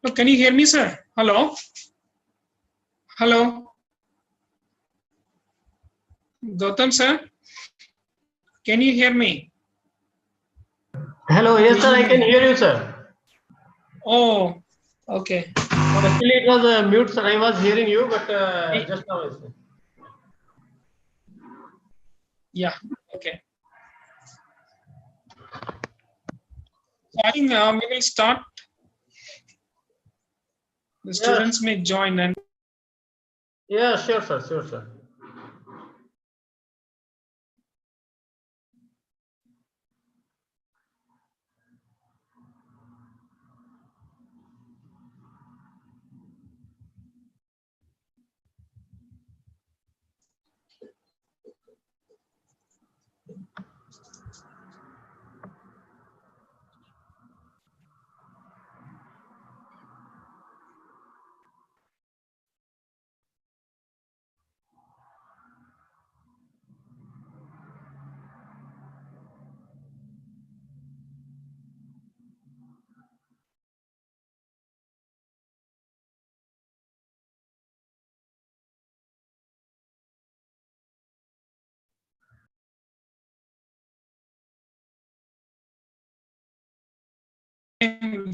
Oh, can you hear me, sir? Hello? Hello? Gautam, sir? Can you hear me? Hello, yes, sir, I can hear you, sir. Oh, okay. Actually, it was mute, sir. I was hearing you, but just now. Yeah, okay. So I think we will start. The students may join and. Yeah, sure, sir, sure, sir.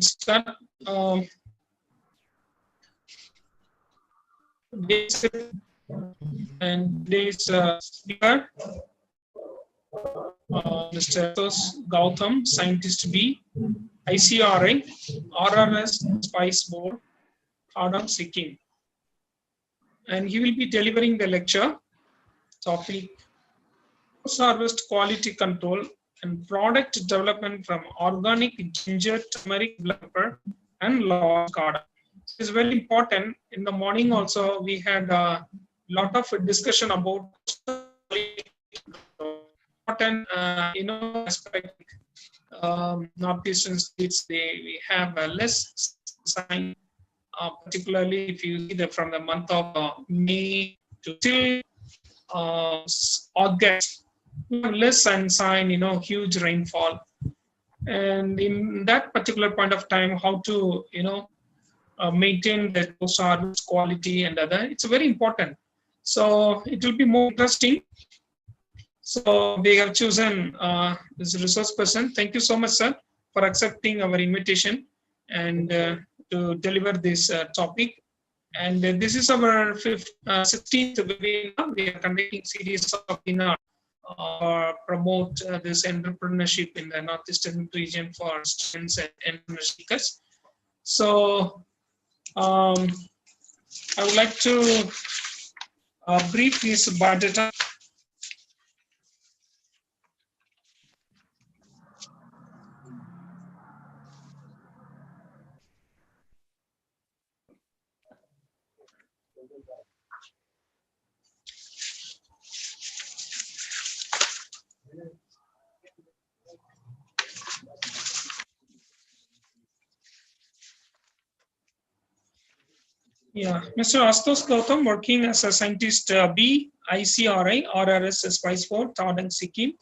Start and today's speaker, Mr. Gautam, Scientist B, ICRI, RRS Spice Board, Ardon, Sikkim. And he will be delivering the lecture topic post-harvest quality control and product development from organic ginger, turmeric, black pepper, and lost cardamom. It's very important. In the morning also, we had a lot of discussion about important, aspect. Northeastern states, we have less sign, particularly if you see that from the month of May to till August, less sunshine, huge rainfall. And in that particular point of time, how to, maintain the post-harvest quality and other, it's very important. So it will be more interesting. So we have chosen this resource person. Thank you so much, sir, for accepting our invitation and to deliver this topic. And this is our 16th webinar. We are conducting series of webinar promote this entrepreneurship in the Northeastern region for students and entrepreneur seekers. So I would like to brief this biodata. Yeah, Mr. Astos Gautam, working as a scientist B, ICRI, RRS Spice Board, Todd and Sikkim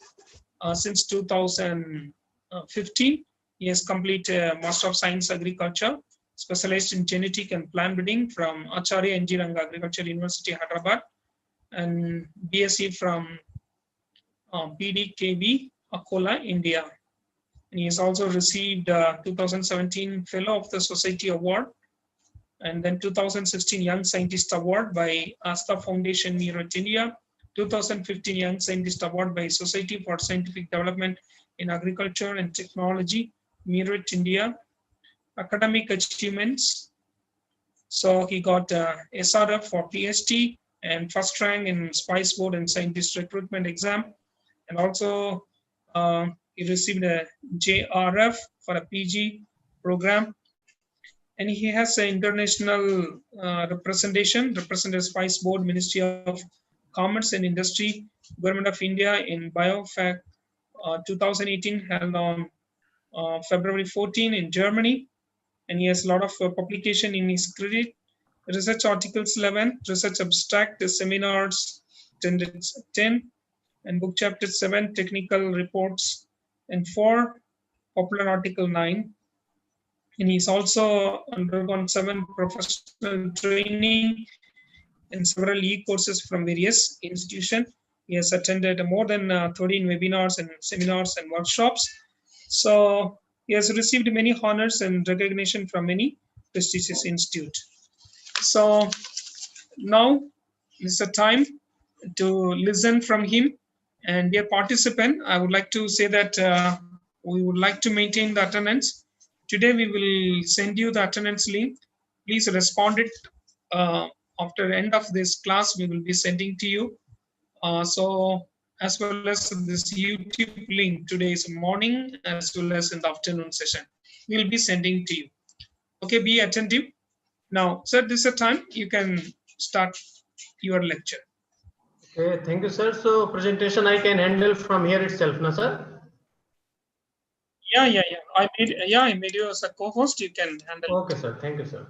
since 2015. He has completed Master of Science Agriculture, specialized in genetic and plant breeding from Acharya NG Ranga Agriculture University, Hyderabad, and BSc from BDKV, Akola, India. And he has also received 2017 Fellow of the Society Award and then 2016 Young Scientist Award by Asta Foundation, Meerut, India, 2015 Young Scientist Award by Society for Scientific Development in Agriculture and Technology, Meerut, India. Academic achievements. So he got SRF for PhD and first rank in Spice Board and Scientist Recruitment Exam. And also he received a JRF for a PG program. And he has an international representation, represented Spice Board, Ministry of Commerce and Industry, Government of India in BioFact 2018 held on February 14 in Germany. And he has a lot of publication in his credit. Research articles 11, research abstract seminars 10, and book chapter 7, technical reports, and 4, popular article 9. and he's also undergone 7 professional training in several e-courses from various institutions. He has attended more than 13 webinars and seminars and workshops. So he has received many honors and recognition from many prestigious institutes. So now is the time to listen from him. And dear participant, I would like to say that we would like to maintain the attendance. Today we will send you the attendance link. Please respond it after end of this class. We will be sending to you. So as well as this YouTube link today is morning as well as in the afternoon session. We will be sending to you. Okay, be attentive. Now, sir, this is a time you can start your lecture. Okay, thank you, sir. So presentation I can handle from here itself, na sir? Yeah. I made you as a co-host. You can handle. Okay, sir. Thank you, sir.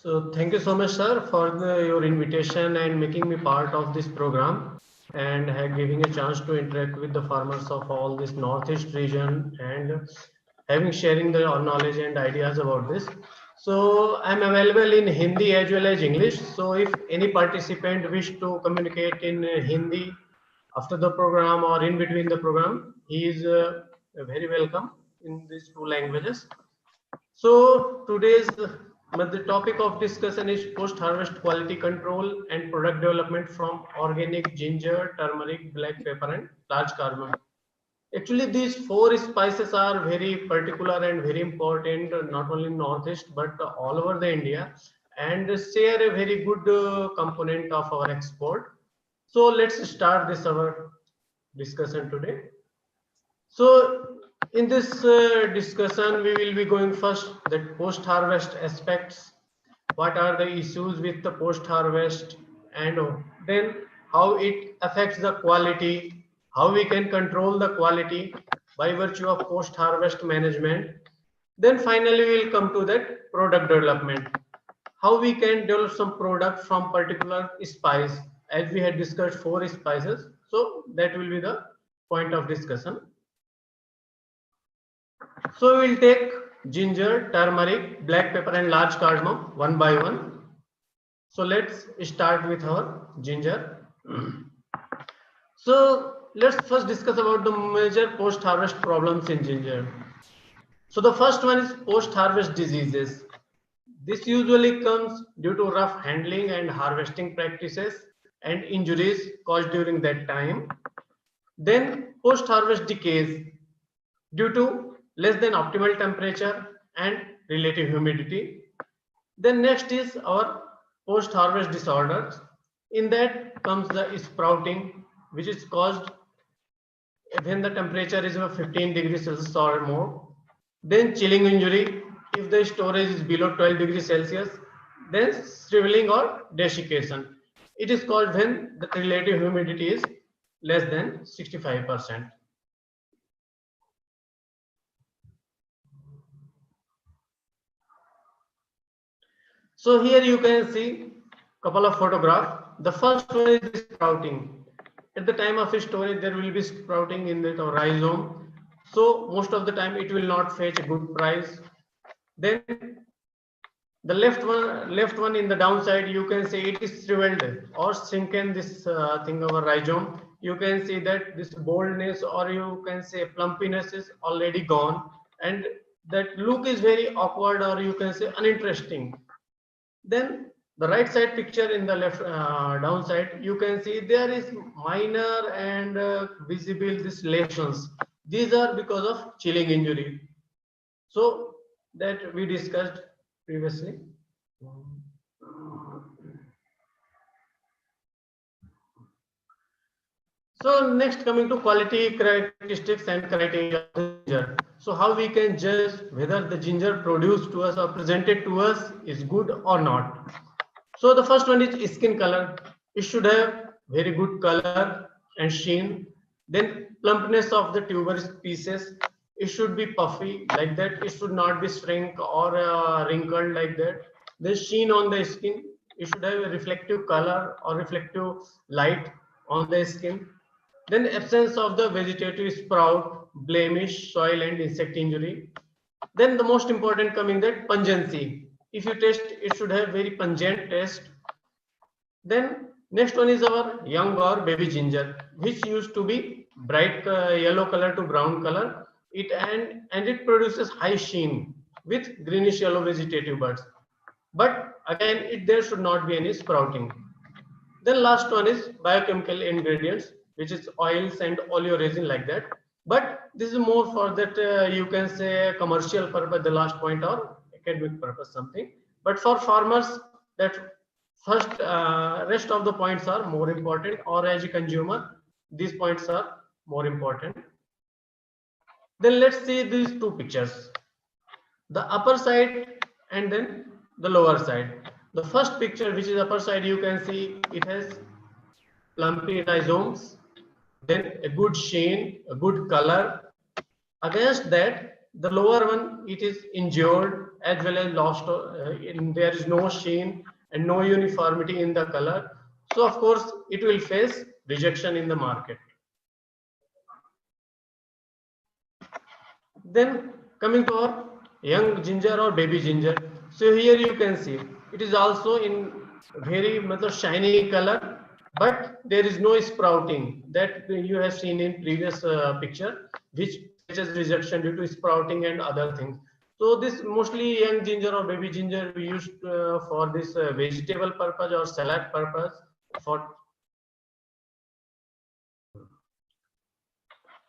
So thank you so much, sir, for your invitation and making me part of this program and giving a chance to interact with the farmers of all this Northeast region and having sharing the knowledge and ideas about this. So I'm available in Hindi as well as English. So if any participant wish to communicate in Hindi after the program or in between the program, he is very welcome in these 2 languages. So today's the topic of discussion is post-harvest quality control and product development from organic ginger, turmeric, black pepper, and large cardamom. Actually, these 4 spices are very particular and very important, not only in Northeast but all over the India, and share a very good component of our export. So let's start this our discussion today. So in this discussion, we will be going first the post-harvest aspects. What are the issues with the post-harvest, and then how it affects the quality, how we can control the quality by virtue of post-harvest management. Then finally, we will come to that product development. How we can develop some product from particular spice, as we had discussed 4 spices. So that will be the point of discussion. So we will take ginger, turmeric, black pepper and large cardamom one by one. So let's start with our ginger. So let's first discuss about the major post-harvest problems in ginger. So the first one is post-harvest diseases. This usually comes due to rough handling and harvesting practices and injuries caused during that time. Then post-harvest decays due to less than optimal temperature and relative humidity. Then next is our post-harvest disorders. In that comes the sprouting, which is caused when the temperature is 15 degrees Celsius or more. Then chilling injury, if the storage is below 12 degrees Celsius. Then shriveling or desiccation. It is called when the relative humidity is less than 65%. So here you can see couple of photographs. The first one is sprouting. At the time of storage, there will be sprouting in the rhizome. So most of the time it will not fetch a good price. Then the left one in the downside, you can see it is shriveled or shrunken this thing over rhizome. You can see that this boldness or you can say plumpiness is already gone, and that look is very awkward or you can say uninteresting. Then the right side picture in the left downside, you can see there is minor and visible these lesions. These are because of chilling injury. So that we discussed previously. So next coming to quality characteristics and criteria of ginger. So how we can judge whether the ginger produced to us or presented to us is good or not? So the first one is skin color. It should have very good color and sheen. Then plumpness of the tuberous pieces. It should be puffy like that. It should not be shrink or wrinkled like that. The sheen on the skin. It should have a reflective color or reflective light on the skin. Then absence of the vegetative sprout, blemish, soil and insect injury. Then the most important coming that pungency. If you taste, it should have very pungent taste. Then next one is our young or baby ginger, which used to be bright yellow color to brown color. And it produces high sheen with greenish yellow vegetative buds. But again, there should not be any sprouting. Then last one is biochemical ingredients, which is oils and oleoresin like that. But this is more for that you can say commercial purpose, the last point, or academic purpose something. But for farmers, that first rest of the points are more important, or as a consumer, these points are more important. Then let's see these two pictures, the upper side and then the lower side. The first picture, which is upper side, you can see it has plumpy rhizomes, then a good sheen, a good color. Against that, the lower one, it is injured as well as lost. There is no sheen and no uniformity in the color. So of course, it will face rejection in the market. Then coming to our young ginger or baby ginger. So here you can see it is also in very shiny color, but there is no sprouting that you have seen in previous picture, which faces rejection due to sprouting and other things. So this mostly young ginger or baby ginger we use for this vegetable purpose or salad purpose.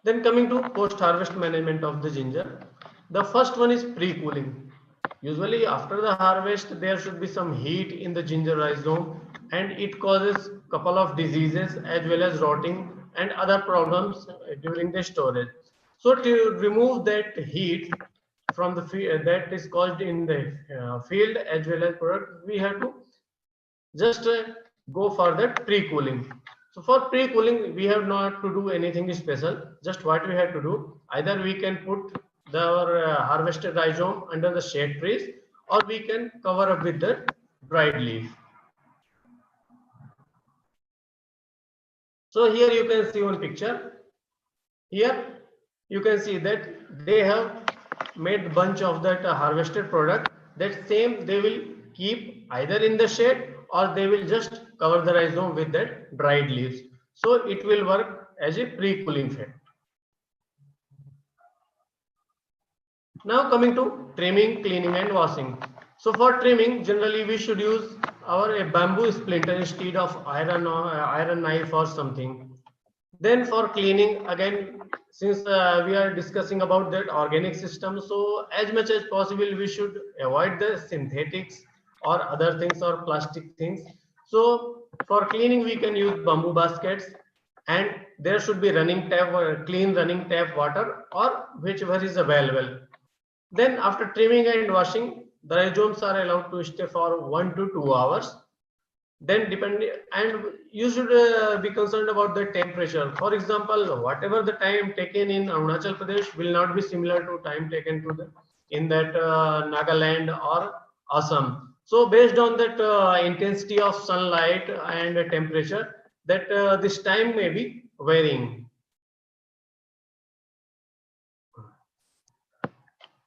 Then coming to post-harvest management of the ginger, the first one is pre-cooling. Usually after the harvest, there should be some heat in the ginger rhizome and it causes couple of diseases as well as rotting and other problems during the storage. So to remove that heat from the field that is caused in the field as well as product, we have to just go for that pre-cooling. So for pre-cooling, we have not to do anything special. Just what we have to do, either we can put our harvested rhizome under the shade trees, or we can cover up with the dried leaf. So here you can see one picture. Here you can see that they have made bunch of that harvested product. That same they will keep either in the shade or they will just cover the rhizome with that dried leaves. So it will work as a pre-cooling effect. Now coming to trimming, cleaning and washing. So for trimming, generally we should use our bamboo splinter instead of iron knife or something. Then for cleaning, again, since we are discussing about that organic system, so as much as possible we should avoid the synthetics or other things or plastic things. So for cleaning we can use bamboo baskets, and there should be running tap or clean running tap water or whichever is available. Then after trimming and washing, the rhizomes are allowed to stay for 1 to 2 hours. Then depending, and you should be concerned about the temperature. For example, whatever the time taken in Arunachal Pradesh will not be similar to time taken to the in that Nagaland or Assam. So based on that intensity of sunlight and temperature, that this time may be varying.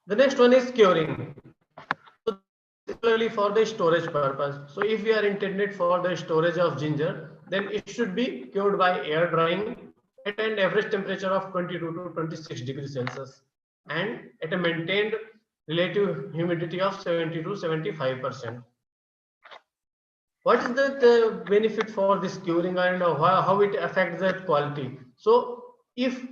The next one is curing. So particularly for the storage purpose. So if we are intended for the storage of ginger, then it should be cured by air drying at an average temperature of 22 to 26 degrees Celsius and at a maintained relative humidity of 70 to 75%. What is the benefit for this curing and how it affects that quality? So if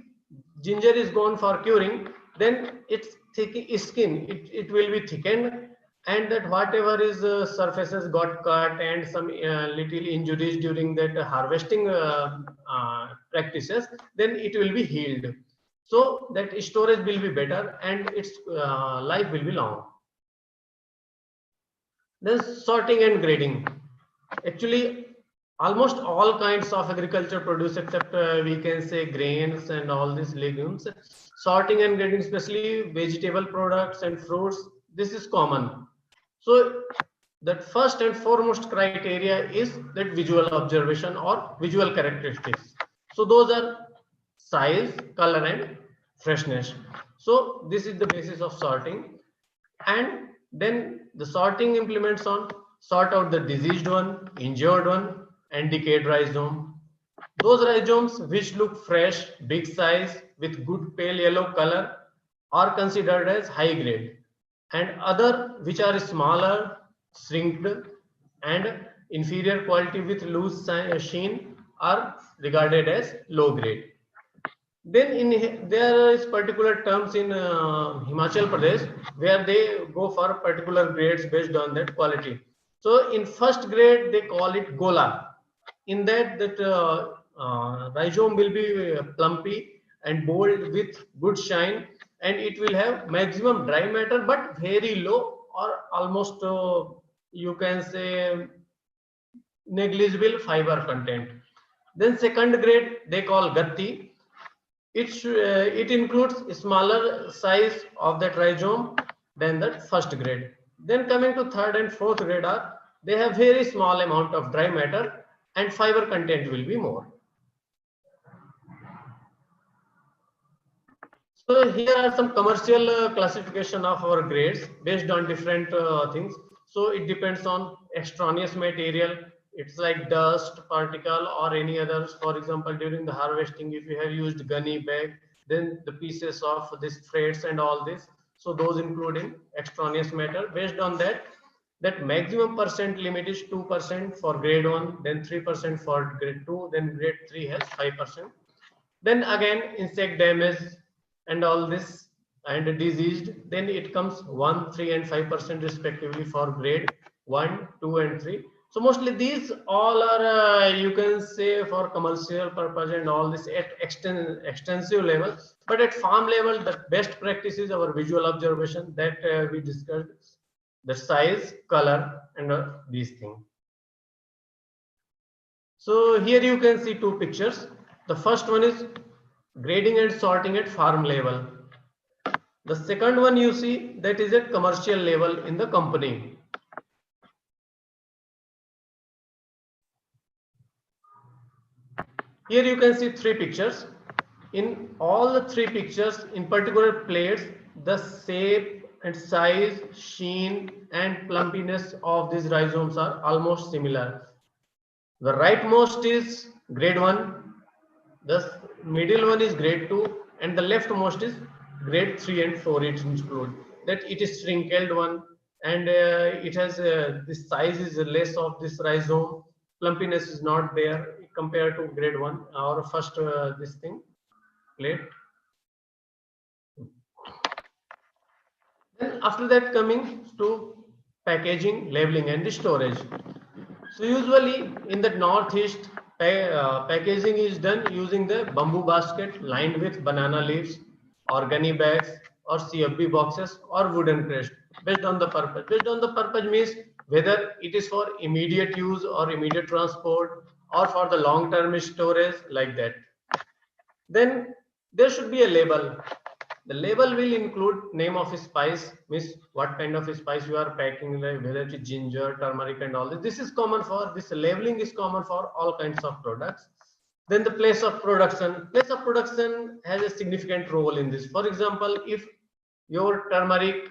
ginger is gone for curing, then its skin, it will be thickened, and that whatever is surfaces got cut and some little injuries during that harvesting practices, then it will be healed. so that storage will be better and its life will be long. Then sorting and grading. Actually, almost all kinds of agriculture produce except we can say grains and all these legumes. Sorting and grading, especially vegetable products and fruits, this is common. So that first and foremost criteria is that visual observation or visual characteristics. So those are size, color and freshness. So this is the basis of sorting. And then the sorting implements on sort out the diseased one, injured one and decayed rhizome. Those rhizomes which look fresh, big size with good pale yellow color are considered as high grade, and other which are smaller, shrinked and inferior quality with loose sheen are regarded as low grade. Then there is particular terms in Himachal Pradesh where they go for particular grades based on that quality. So in first grade they call it Gola. In that rhizome will be plumpy and bold with good shine, and it will have maximum dry matter but very low or almost you can say negligible fiber content. Then second grade they call Gatti. It includes smaller size of that rhizome than the first grade. Then coming to third and fourth grade are they have very small amount of dry matter and fiber content will be more. So here are some commercial classification of our grades based on different things. So it depends on extraneous material. It's like dust, particle or any others. For example, during the harvesting, if you have used gunny bag, then the pieces of this threads and all this. So those including extraneous matter. Based on that, that maximum percent limit is 2% for grade 1, then 3% for grade 2, then grade 3 has 5%. Then again insect damage and all this and diseased, then it comes 1, 3 and 5% respectively for grade 1, 2 and 3. So mostly these all are you can say for commercial purpose and all this at extensive level, but at farm level the best practice is our visual observation that we discussed, the size, color and these things. So here you can see two pictures. The first one is grading and sorting at farm level. The second one you see that is at commercial level in the company. Here you can see three pictures. In all the three pictures, in particular plates, the shape and size, sheen and plumpiness of these rhizomes are almost similar. The rightmost is grade 1, the middle one is grade 2 and the leftmost is grade 3 and 4. It include that it is shrinkled one and it has this size is less of this rhizome, plumpiness is not there compared to grade 1 or first this thing plate. Then after that coming to packaging, labeling and storage. So usually in the northeast packaging is done using the bamboo basket lined with banana leaves or gunny bags or CFB boxes or wooden crest based on the purpose. Based on the purpose means whether it is for immediate use or immediate transport or for the long-term storage like that. Then there should be a label. The label will include name of a spice, means what kind of a spice you are packing, like whether it is ginger, turmeric and all this. This is common for, this labeling is common for all kinds of products. Then the place of production. Place of production has a significant role in this. For example, if your turmeric,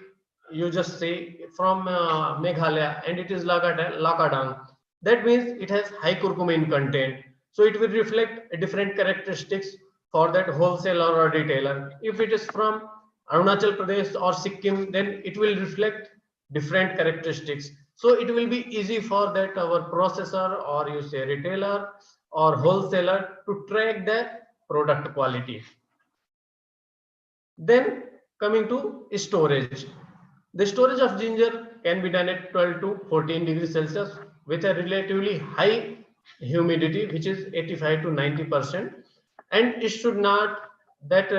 you just say from Meghalaya and it is Lakadang, that means it has high curcumin content. So it will reflect different characteristics for that wholesaler or retailer. If it is from Arunachal Pradesh or Sikkim, then it will reflect different characteristics. So it will be easy for that our processor or you say retailer or wholesaler to track the product quality. Then coming to storage. The storage of ginger can be done at 12 to 14 degrees Celsius with a relatively high humidity, which is 85 to 90%. And it should not that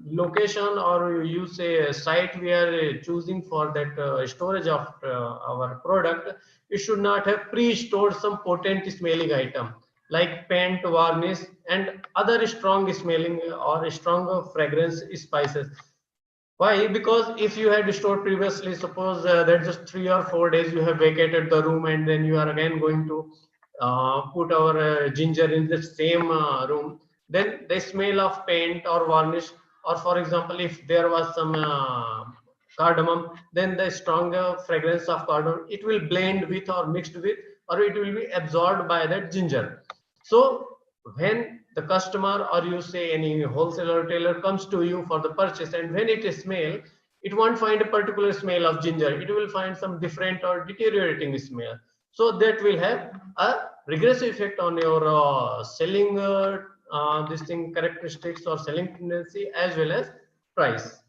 location, or you say site we are choosing for that storage of our product, it should not have pre-stored some potent smelling item like paint, varnish, and other strong smelling or strong fragrance spices. Why? Because if you had stored previously, suppose that just 3 or 4 days you have vacated the room, and then you are again going to put our ginger in the same room, then the smell of paint or varnish, or for example, if there was some cardamom, then the stronger fragrance of cardamom, it will blend with or mixed with, or it will be absorbed by that ginger. So when the customer, or you say any wholesaler or retailer, comes to you for the purchase, and when it is smell, it won't find a particular smell of ginger, it will find some different or deteriorating smell. So that will have a regressive effect on your selling this thing characteristics or selling tendency as well as price.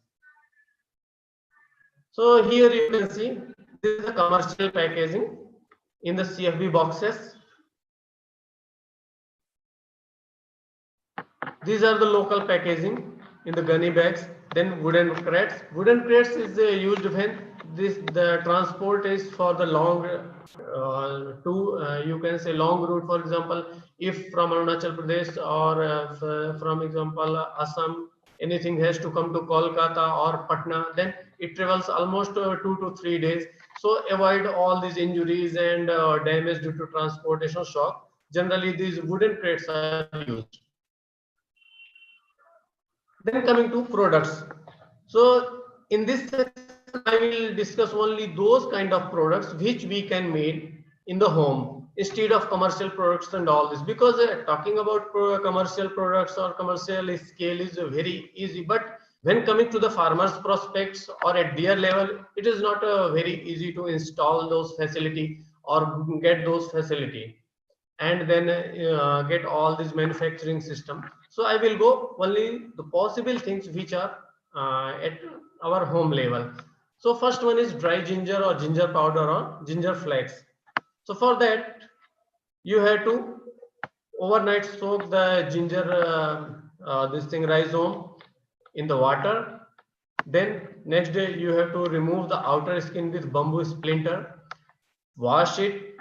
So here you can see this is the commercial packaging in the CFB boxes. These are the local packaging in the gunny bags. Then wooden crates. Wooden crates is used when the transport is for the long you can say long route. For example, if from Arunachal Pradesh or from example Assam, anything has to come to Kolkata or Patna, then it travels almost 2 to 3 days. So avoid all these injuries and damage due to transportation shock. Generally, these wooden crates are used. Then coming to products. So in this section, I will discuss only those kind of products which we can make in the home instead of commercial products and all this, because talking about commercial products or commercial scale is very easy, but when coming to the farmers prospects or at their level, it is not very easy to install those facility or get those facility, and then get all this manufacturing system. So I will go only the possible things which are at our home level. So first one is dry ginger or ginger powder or ginger flakes. So for that, you have to overnight soak the ginger this thing rhizome in the water. Then next day you have to remove the outer skin with bamboo splinter, wash it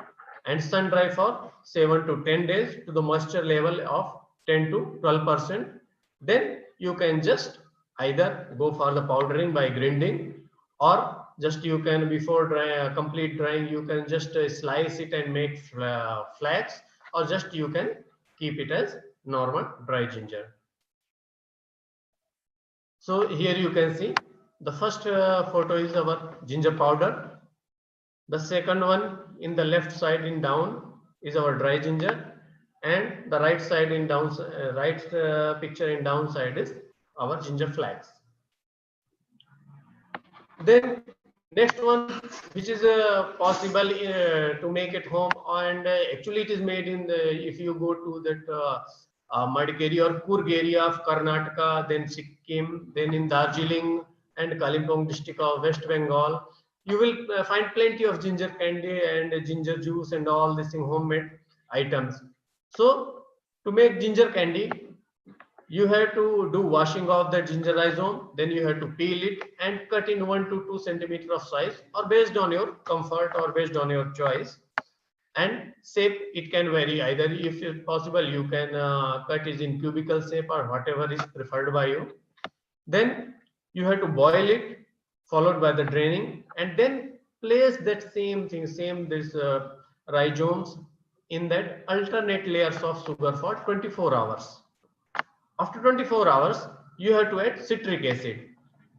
and sun dry for 7 to 10 days to the moisture level of 10 to 12%. Then you can just either go for the powdering by grinding, or just you can before dry, complete drying, you can just slice it and make flakes, or just you can keep it as normal dry ginger. So here you can see the first photo is our ginger powder. The second one in the left side in down is our dry ginger, and the right side in down picture in downside is our ginger flakes. Then next one, which is possible to make at home, and actually it is made in the, if you go to that Madikeri or Coorg area of Karnataka, then Sikkim, then in Darjeeling and Kalimpong district of West Bengal, you will find plenty of ginger candy and ginger juice and all these homemade items. So to make ginger candy, you have to do washing of the ginger rhizome, then you have to peel it and cut in 1 to 2 centimeter of size, or based on your comfort or based on your choice. And shape, it can vary, either if it's possible you can cut it in cubical shape or whatever is preferred by you. Then you have to boil it, followed by the draining, and then place that same thing, this rhizomes in that alternate layers of sugar for 24 hours. After 24 hours, you have to add citric acid.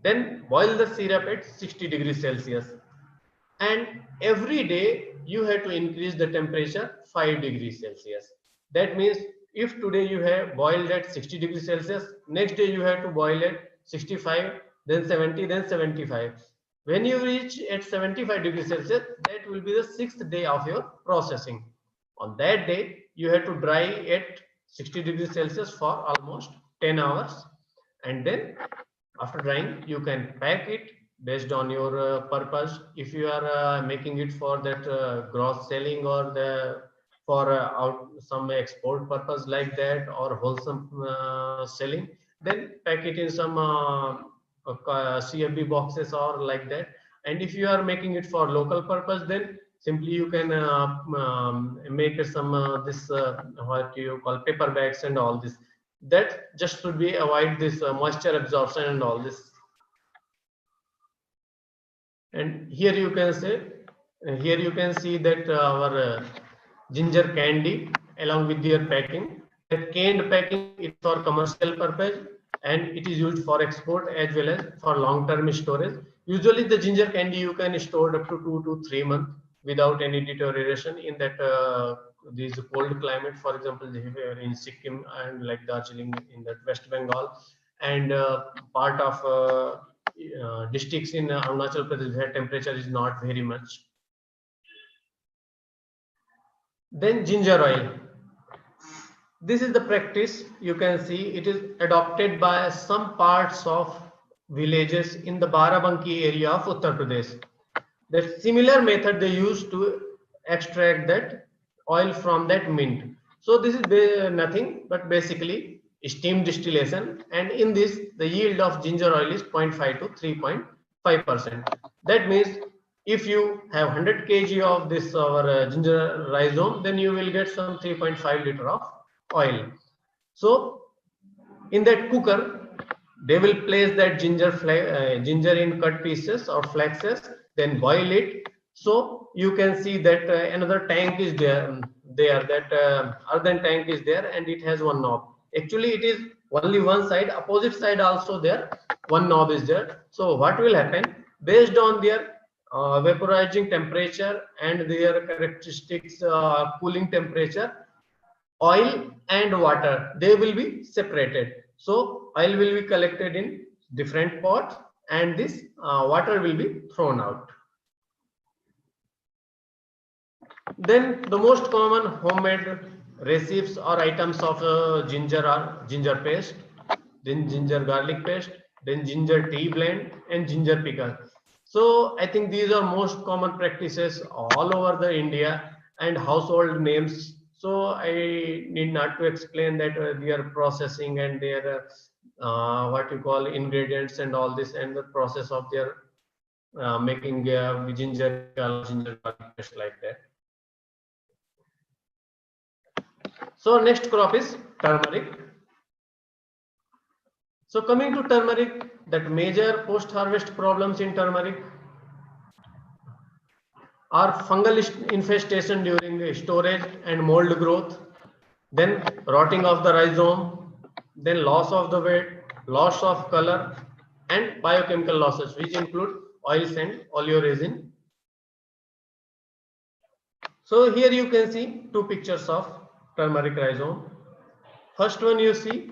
Then boil the syrup at 60 degrees Celsius. And every day you have to increase the temperature 5 degrees Celsius. That means if today you have boiled at 60 degrees Celsius, next day you have to boil at 65, then 70, then 75. When you reach at 75 degrees Celsius, that will be the 6th day of your processing. On that day, you have to dry at 60 degrees Celsius for almost 10 hours. And then after drying, you can pack it based on your purpose. If you are making it for that gross selling, or for out some export purpose like that, or wholesome selling, then pack it in some CFB boxes or like that. And if you are making it for local purpose, then simply you can make some this what you call paper bags and all this. That just should be avoid this moisture absorption and all this. And here you can see that our ginger candy along with their packing. The canned packing is for commercial purpose and it is used for export as well as for long-term storage. Usually the ginger candy you can store up to 2 to 3 months without any deterioration in that these cold climate. For example, in Sikkim and like Darjeeling in that West Bengal and part of districts in Arunachal Pradesh where temperature is not very much. Then ginger oil. This is the practice. You can see it is adopted by some parts of villages in the Barabanki area of Uttar Pradesh. That similar method they use to extract that oil from that mint. So this is nothing but basically steam distillation, and in this the yield of ginger oil is 0.5 to 3.5%. That means if you have 100 kg of this our ginger rhizome, then you will get some 3.5 liter of oil. So in that cooker they will place that ginger in cut pieces or flakes, then boil it. So you can see that another tank is there that earthen tank is there and it has one knob. Actually it is only one side, opposite side also there, one knob is there. So what will happen, based on their vaporizing temperature and their characteristics cooling temperature, oil and water, they will be separated. So oil will be collected in different pots and this water will be thrown out. Then the most common homemade recipes or items of ginger are ginger paste, then ginger garlic paste, then ginger tea blend and ginger pickle. So I think these are most common practices all over the India and household names. So I need not to explain that their processing and their what you call ingredients and all this and the process of their making ginger garlic paste like that. So next crop is turmeric. So coming to turmeric, that major post-harvest problems in turmeric are fungal infestation during storage and mold growth, then rotting of the rhizome, then loss of the weight, loss of color, and biochemical losses, which include oils and oleoresin. So here you can see two pictures of turmeric rhizome. First one you see,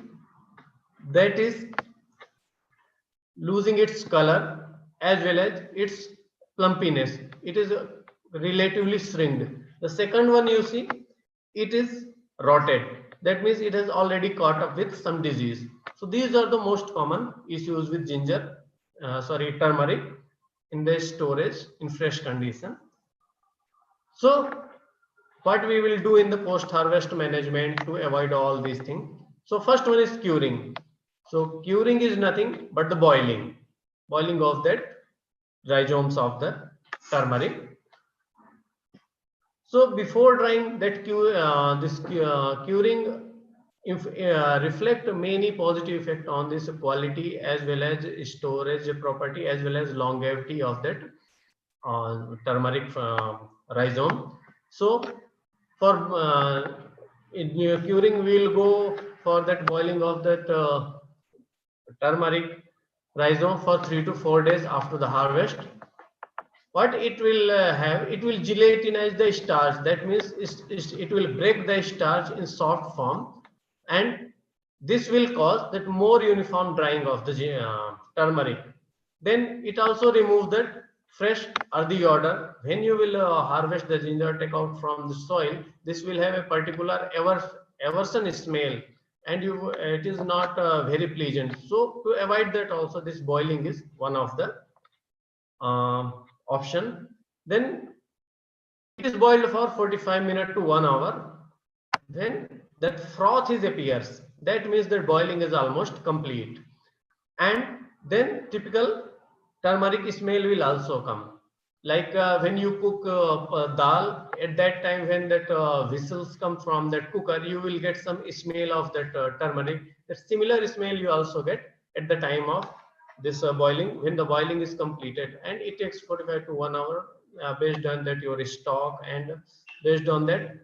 that is losing its color as well as its plumpiness. It is relatively shrinked. The second one you see, it is rotted. That means it has already caught up with some disease. So these are the most common issues with turmeric in the storage in fresh condition. So what we will do in the post-harvest management to avoid all these things. So first one is curing. So curing is nothing but the boiling of that rhizomes of the turmeric. So before drying that curing reflect many positive effect on this quality as well as storage property as well as longevity of that turmeric rhizome. So for curing, we will go for that boiling of that turmeric rhizome for 3 to 4 days after the harvest. What it will have, it will gelatinize the starch. That means it will break the starch in soft form, and this will cause that more uniform drying of the turmeric. Then it also remove that fresh earthy odor. When you will harvest the ginger, take out from the soil, this will have a particular aversion smell, and it is not very pleasant. So to avoid that also, this boiling is one of the option. Then it is boiled for 45 minutes to 1 hour. Then that froth is appears. that means that boiling is almost complete. And then typical turmeric smell will also come. Like when you cook dal, at that time when that whistles come from that cooker, you will get some smell of that turmeric. That similar smell you also get at the time of this boiling, when the boiling is completed, and it takes 45 to 1 hour based on that your stock, and based on that,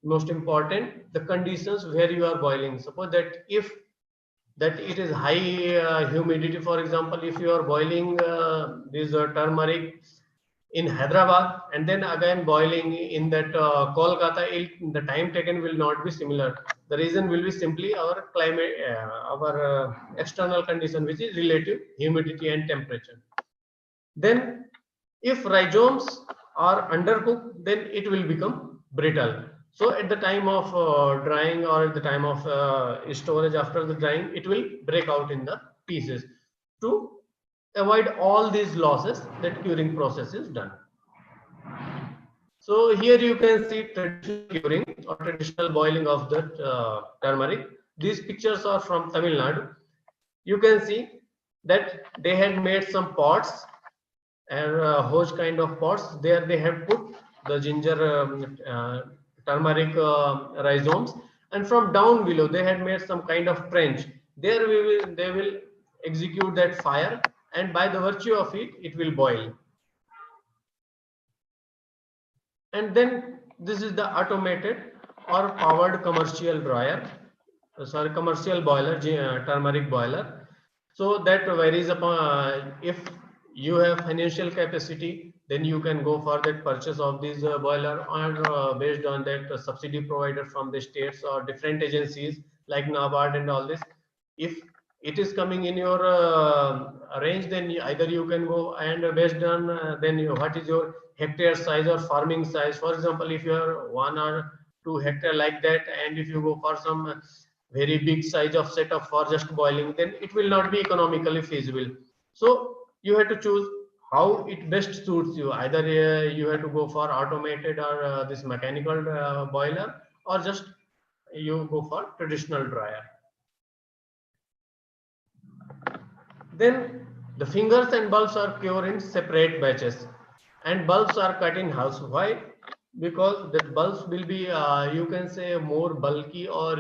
most important, the conditions where you are boiling. Suppose that if that it is high humidity, for example, if you are boiling this turmeric in Hyderabad and then again boiling in that Kolkata, the time taken will not be similar. The reason will be simply our climate, our external condition, which is relative humidity and temperature. Then if rhizomes are undercooked, then it will become brittle. So at the time of drying, or at the time of storage after the drying, it will break out in the pieces. To avoid all these losses, that curing process is done. So here you can see traditional curing or traditional boiling of that turmeric. These pictures are from Tamil Nadu. You can see that they had made some pots and hose kind of pots. There they have put the ginger turmeric rhizomes, and from down below they had made some kind of trench. There they will execute that fire, and by the virtue of it, it will boil. And then this is the automated or powered commercial dryer, commercial boiler, turmeric boiler. So that varies upon if you have financial capacity, then you can go for that purchase of this boiler, or based on that subsidy provider from the states or different agencies like NABARD and all this. If it is coming in your range, then either you can go, and based on what is your hectare size or farming size. For example, if you are 1 or 2 hectare like that, and if you go for some very big size of setup for just boiling, then it will not be economically feasible. So you have to choose how it best suits you. Either you have to go for automated or this mechanical boiler, or just you go for traditional dryer. Then the fingers and bulbs are cured in separate batches, and bulbs are cut in halves. Why? Because the bulbs will be you can say more bulky, or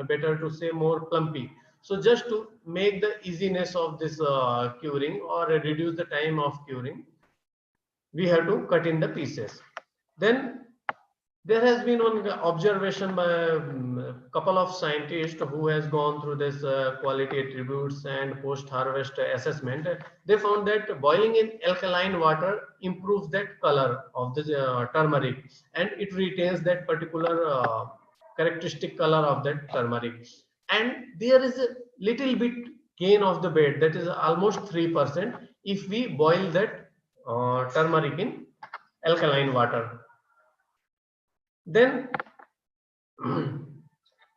better to say more clumpy. So just to make the easiness of this curing, or reduce the time of curing, we have to cut in the pieces. Then there has been one observation by a couple of scientists who has gone through this quality attributes and post-harvest assessment. They found that boiling in alkaline water improves that color of the turmeric, and it retains that particular characteristic color of that turmeric. And there is a little bit gain of the bed, that is almost 3%, if we boil that turmeric in alkaline water. Then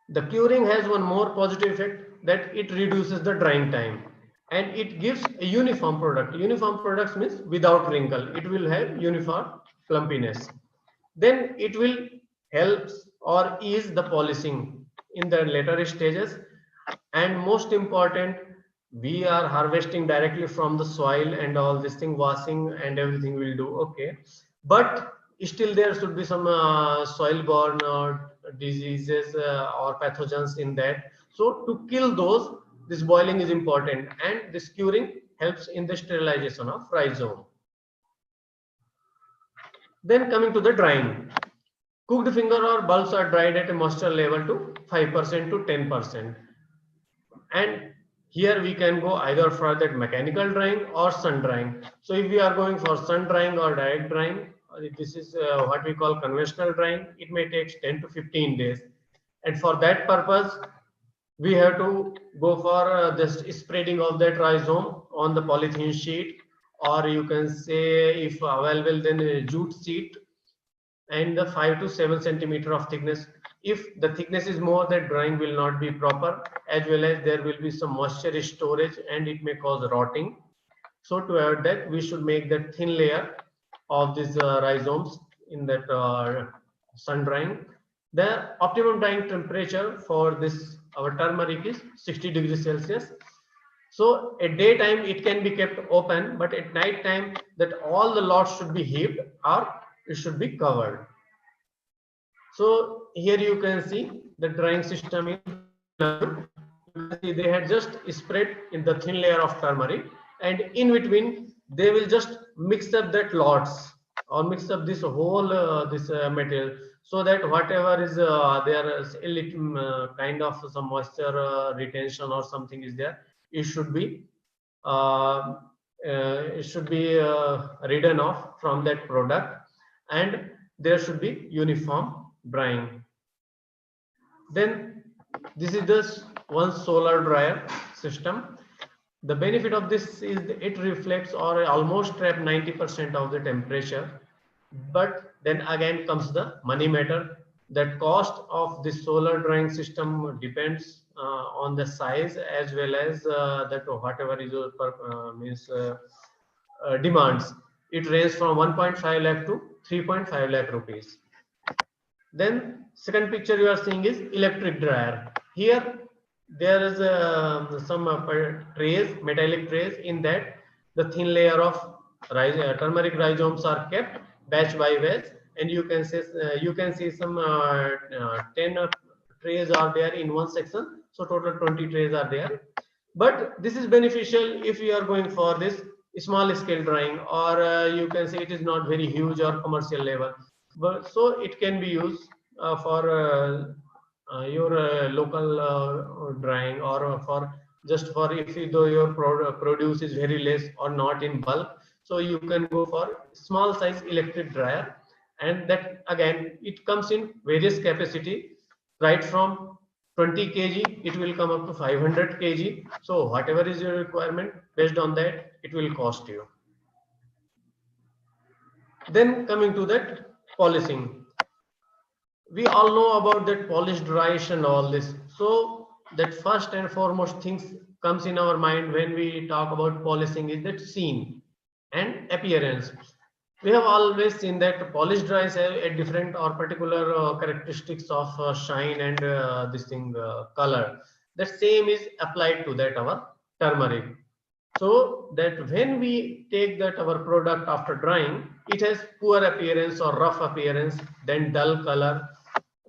the curing has one more positive effect, that it reduces the drying time, and it gives a uniform product. Uniform products means without wrinkle, it will have uniform clumpiness. Then it will help or ease the polishing in the later stages. And most important, we are harvesting directly from the soil, and all this thing, washing and everything will do okay, but still there should be some soil-borne diseases or pathogens in that. So to kill those, this boiling is important, and this curing helps in the sterilization of rhizome. Then coming to the drying, cooked finger or bulbs are dried at a moisture level to 5% to 10%, and here we can go either for that mechanical drying or sun drying. So if we are going for sun drying or direct drying, this is what we call conventional drying. It may take 10 to 15 days. And for that purpose, we have to go for this spreading of that rhizome on the polythene sheet, or you can say, if available, then a jute sheet, and the 5 to 7 centimeter of thickness. If the thickness is more, that drying will not be proper, as well as there will be some moisture storage and it may cause rotting. So to avoid that, we should make that thin layer of these rhizomes in that sun drying. The optimum drying temperature for this our turmeric is 60 degrees Celsius. So at daytime it can be kept open, but at night time that all the lots should be heaped or it should be covered. So here you can see the drying system in they had just spread in the thin layer of turmeric, and in between they will just mix up that lots or mix up this whole material, so that whatever is there is a little kind of some moisture retention or something is there, it should be ridden off from that product, and there should be uniform drying. Then this is the one solar dryer system. The benefit of this is it reflects or almost trap 90% of the temperature. But then again comes the money matter. That cost of this solar drying system depends on the size as well as that whatever is your demands. It ranges from 1.5 lakh to 3.5 lakh rupees. Then second picture you are seeing is electric dryer. Here there is some trays, metallic trays. In that the thin layer of turmeric rhizomes are kept batch by batch, and you can see some 10 trays are there in one section. So total 20 trays are there. But this is beneficial if you are going for this small scale drying, or you can say it is not very huge or commercial level. But so it can be used for your local drying, or for just for if though your produce is very less or not in bulk, so you can go for small size electric dryer, and that again it comes in various capacity, right from 20 kg it will come up to 500 kg. So whatever is your requirement, based on that it will cost you. Then coming to that polishing, we all know about that polished rice and all this. So that first and foremost things comes in our mind when we talk about polishing is that sheen and appearance. We have always seen that polished rice have a different or particular characteristics of shine and this thing color. The same is applied to that our turmeric. So that when we take that our product after drying, it has poor appearance or rough appearance, then dull color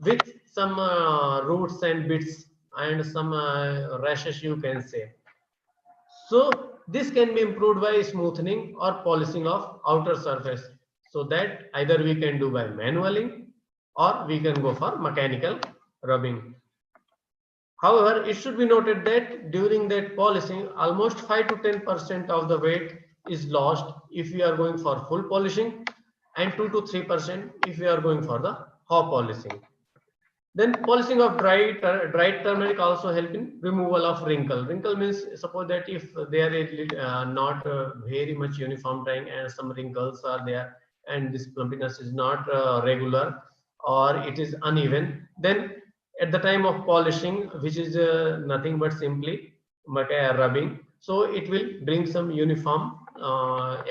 with some roots and bits and some rashes you can say. So this can be improved by smoothing or polishing of outer surface. So that either we can do by manually or we can go for mechanical rubbing. However, it should be noted that during that polishing, almost 5 to 10% of the weight is lost if we are going for full polishing, and 2 to 3% if we are going for the hot polishing. Then polishing of dried turmeric also help in removal of wrinkle. Wrinkle means suppose that if there is not very much uniform drying and some wrinkles are there and this plumpiness is not regular or it is uneven, then at the time of polishing, which is nothing but simply rubbing, so it will bring some uniform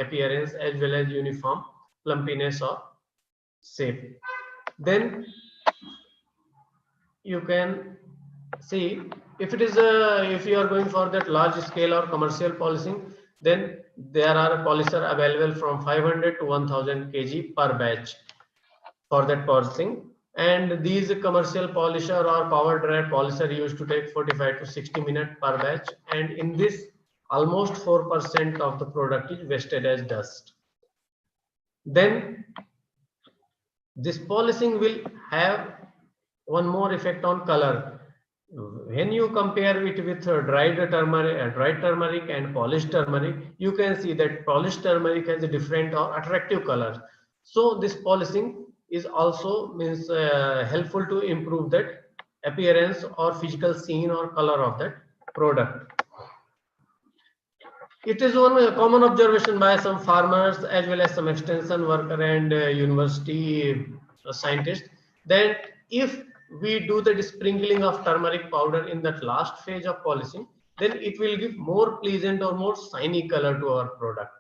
appearance as well as uniform plumpiness or shape. Then you can see if it is if you are going for that large scale or commercial polishing, then there are polisher available from 500 to 1000 kg per batch for that polishing. And these commercial polisher or power dry polisher used to take 45 to 60 minutes per batch, and in this almost 4% of the product is wasted as dust. Then this polishing will have one more effect on color. When you compare it with dried turmeric and polished turmeric, you can see that polished turmeric has a different or attractive color. So this polishing is also means helpful to improve that appearance or physical sheen or color of that product. It is one common observation by some farmers as well as some extension worker and university scientists that if we do the sprinkling of turmeric powder in that last phase of polishing, then it will give more pleasant or more shiny color to our product.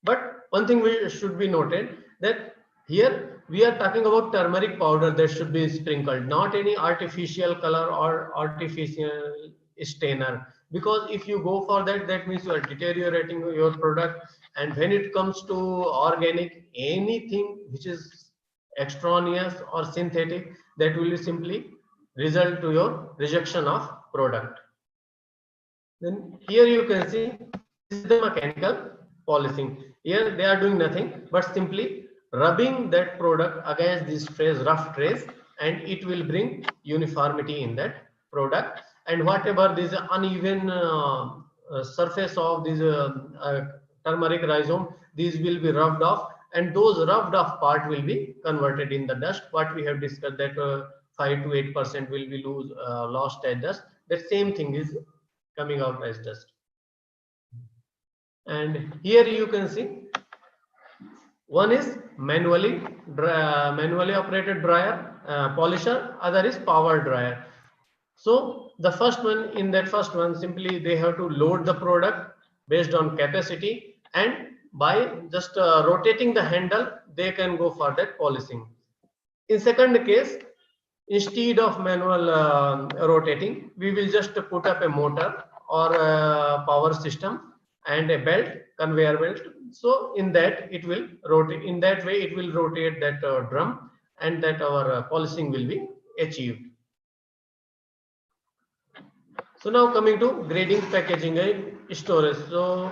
But one thing we should be noted that Here we are talking about turmeric powder that should be sprinkled, not any artificial color or artificial stainer. Because if you go for that, that means you are deteriorating your product. And when it comes to organic, anything which is extraneous or synthetic, that will simply result to your rejection of product. Then here you can see this is the mechanical polishing. Here they are doing nothing but simply rubbing that product against this trace, rough trace, and it will bring uniformity in that product. And whatever this uneven surface of this turmeric rhizome, these will be rubbed off, and those rubbed off part will be converted in the dust. What we have discussed that 5 to 8% will be lost as dust. That same thing is coming out as dust. And here you can see one is manually operated dryer, polisher, other is power dryer. So the first one, in that first one, simply they have to load the product based on capacity, and by just rotating the handle they can go for that polishing. In second case, instead of manual rotating, we will just put up a motor or a power system and a belt, conveyor belt. So in that it will rotate, in that way it will rotate that drum, and that our polishing will be achieved. So now coming to grading, packaging and storage. So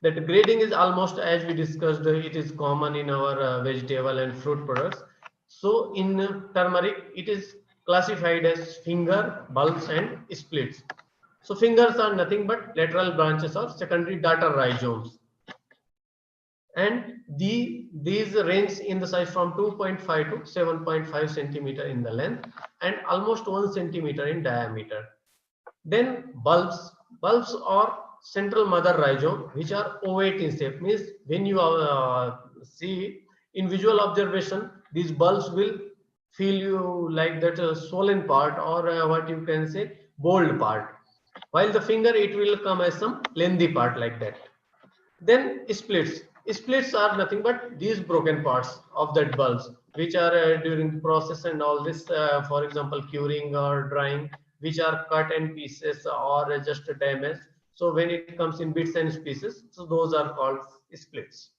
that grading is almost as we discussed, it is common in our vegetable and fruit products. So in turmeric, it is classified as finger, bulbs and splits. So fingers are nothing but lateral branches of secondary data rhizomes. And these range in the size from 2.5 to 7.5 centimeter in the length and almost 1 centimeter in diameter. Then bulbs are central mother rhizome, which are ovate in shape. Means when you see in visual observation, these bulbs will feel you like that swollen part, or what you can say bold part, while the finger it will come as some lengthy part like that. Then splits are nothing but these broken parts of that bulbs, which are during the process and all this, for example curing or drying, which are cut in pieces or just damaged. So when it comes in bits and pieces, so those are called splits.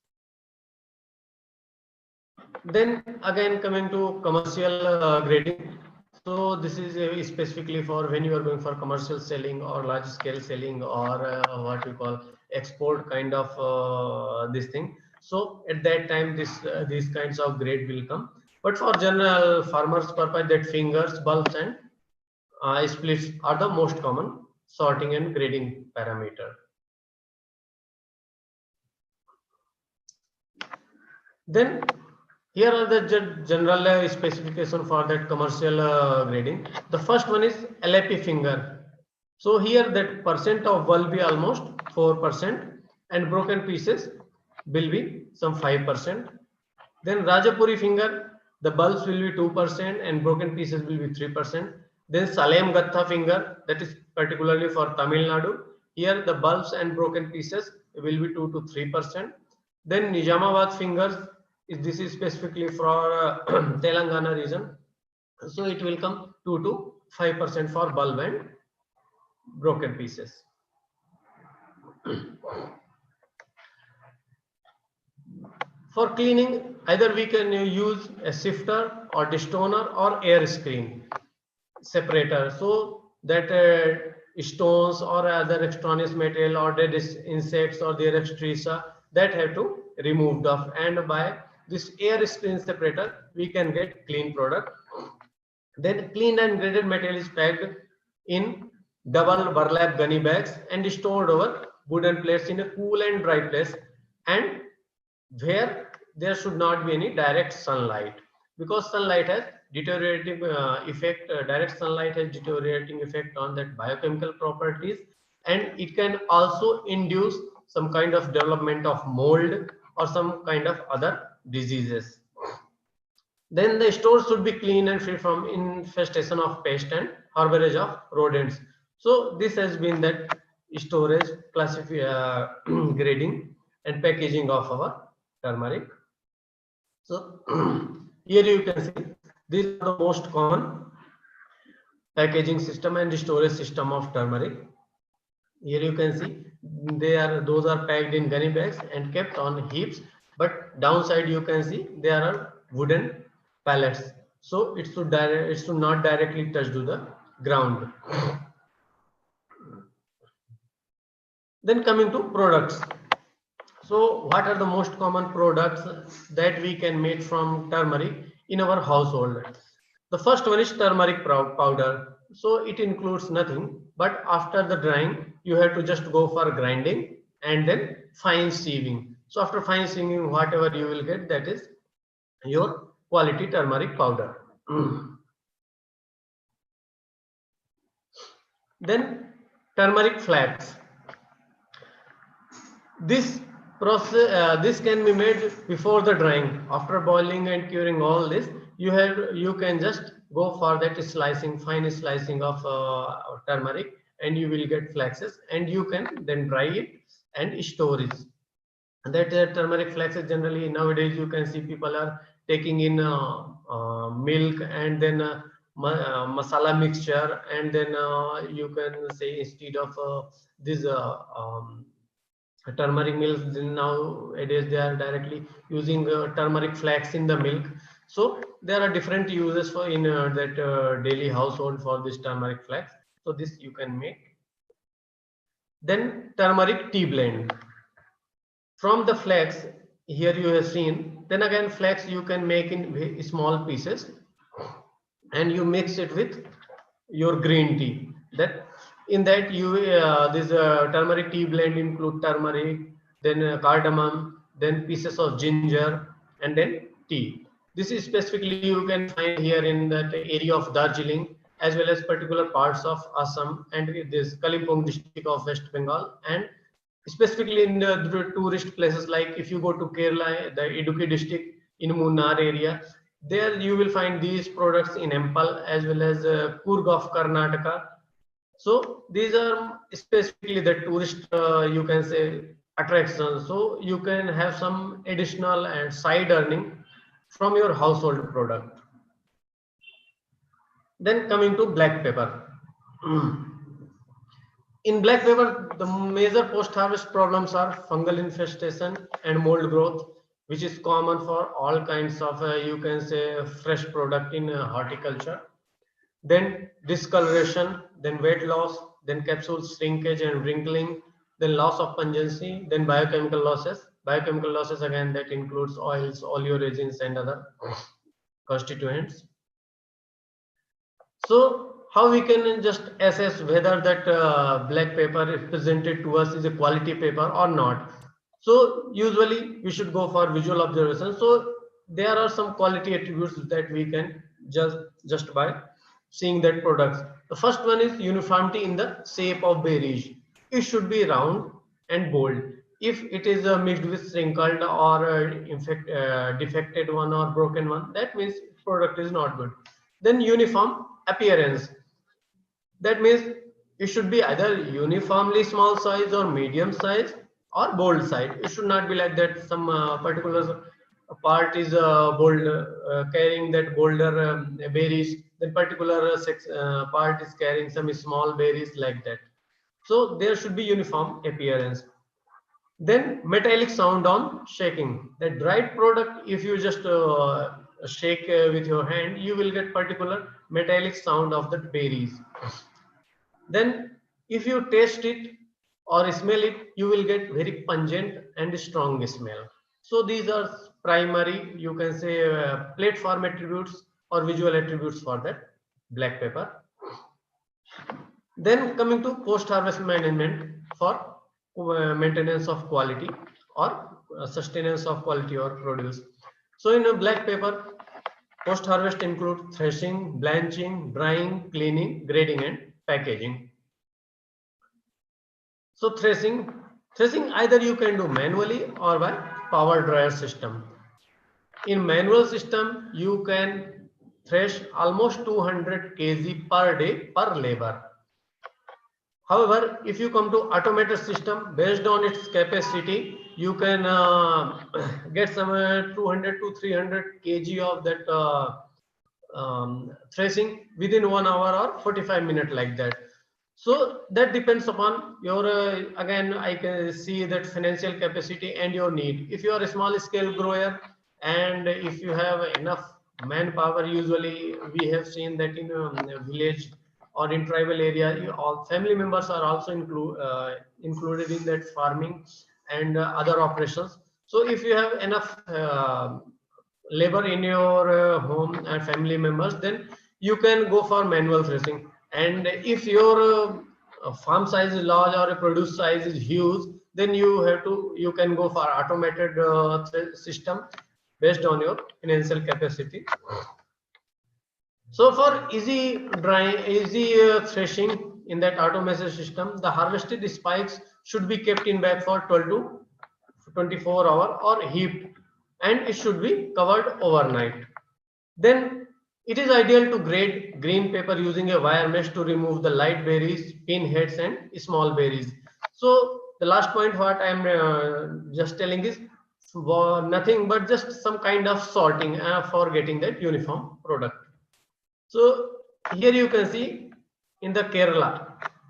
Then again coming to commercial grading. So this is specifically for when you are going for commercial selling or large scale selling, or what you call export kind of this thing. So at that time these kinds of grade will come. But for general farmers purpose, that fingers, bulbs and splits are the most common sorting and grading parameter. Then here are the general specification for that commercial grading. The first one is LAP finger. So here that percent of will be almost 4%, and broken pieces will be some 5%. Then Rajapuri finger, the bulbs will be 2% and broken pieces will be 3%. Then Salem Gatha finger, that is particularly for Tamil Nadu. Here the bulbs and broken pieces will be 2 to 3%. Then Nizamabad fingers, this is specifically for Telangana region. So it will come 2 to 5% for bulb and broken pieces. For cleaning, either we can use a sifter or destoner or air screen separator, so that stones or other extraneous material or dead insects or their extracta that have to removed off, and by this air screen separator we can get clean product. Then cleaned and graded material is packed in double burlap gunny bags and stored over wooden plates in a cool and dry place, and where there should not be any direct sunlight, because sunlight has deteriorating effect. Direct sunlight has deteriorating effect on that biochemical properties, and it can also induce some kind of development of mold or some kind of other diseases. Then the stores should be clean and free from infestation of pest and harborage of rodents. So this has been that storage, grading and packaging of our turmeric. So here you can see these are the most common packaging system and storage system of turmeric. Here you can see those are packed in gunny bags and kept on heaps, but downside you can see there are wooden pallets, so it should not directly touch to the ground. Then coming to products. So what are the most common products that we can make from turmeric in our household? The first one is turmeric powder. So it includes nothing, but after the drying, you have to just go for grinding and then fine sieving. So after fine sieving, whatever you will get, that is your quality turmeric powder. Then turmeric flax. This process, this can be made before the drying. After boiling and curing all this, you can just go for that slicing, fine slicing of turmeric, and you will get flaxes, and you can then dry it and store it. And that turmeric flaxes generally nowadays you can see people are taking in milk and then masala mixture, and then you can say instead of this turmeric milk, then nowadays they are directly using turmeric flax in the milk. So there are different uses for in that daily household for this turmeric flax. So this you can make. Then turmeric tea blend from the flax, here you have seen. Then again flax you can make in small pieces and you mix it with your green tea. That in that you this turmeric tea blend include turmeric, then cardamom, then pieces of ginger, and then tea. This is specifically you can find here in that area of Darjeeling as well as particular parts of Assam and this Kalimpong district of West Bengal, and specifically in the tourist places like if you go to Kerala, the Idukki district in Munnar area, there you will find these products in Empal as well as Coorg of Karnataka. So these are specifically the tourist you can say attractions. So you can have some additional and side earning from your household product. Then coming to black pepper. In black pepper, the major post-harvest problems are fungal infestation and mold growth, which is common for all kinds of, you can say, fresh product in horticulture. Then discoloration, then weight loss, then capsule shrinkage and wrinkling, then loss of pungency, then biochemical losses. Biochemical losses again that includes oils, oleoresins, and other constituents. So how we can just assess whether that black pepper is presented to us is a quality paper or not? So usually we should go for visual observation. So there are some quality attributes that we can just by seeing that products. The first one is uniformity in the shape of berries. It should be round and bold. If it is mixed with wrinkled or defected one or broken one, that means product is not good. Then uniform appearance. That means it should be either uniformly small size or medium size or bold size. It should not be like that some particular part is bold, carrying that bolder berries, then particular part is carrying some small berries like that. So there should be uniform appearance. Then metallic sound on shaking. The dried product, if you just shake with your hand, you will get particular metallic sound of the berries. Then if you taste it or smell it, you will get very pungent and strong smell. So these are primary, you can say platform attributes or visual attributes for that black pepper. Then coming to post-harvest management for maintenance of quality or sustenance of quality or produce. So in a black pepper, post-harvest include threshing, blanching, drying, cleaning, grading, and packaging. So threshing either you can do manually or by power dryer system. In manual system, you can thresh almost 200 kg per day per labor. However, if you come to automated system, based on its capacity, you can get some 200 to 300 kg of that threshing within 1 hour or 45 minutes, like that. So that depends upon your again, I can see that financial capacity and your need. If you are a small scale grower and if you have enough manpower, usually we have seen that in a village or in tribal area, all family members are also included in that farming and other operations. So if you have enough labor in your home and family members, then you can go for manual threshing. And if your farm size is large or a produce size is huge, then you can go for automated system based on your financial capacity. So for easy threshing in that automation system, the harvested spikes should be kept in bag for 12 to 24 hours or heaped, and it should be covered overnight. Then it is ideal to grade green paper using a wire mesh to remove the light berries, pinheads, and small berries. So the last point what I am just telling is nothing but just some kind of sorting for getting that uniform product. So here you can see in the Kerala,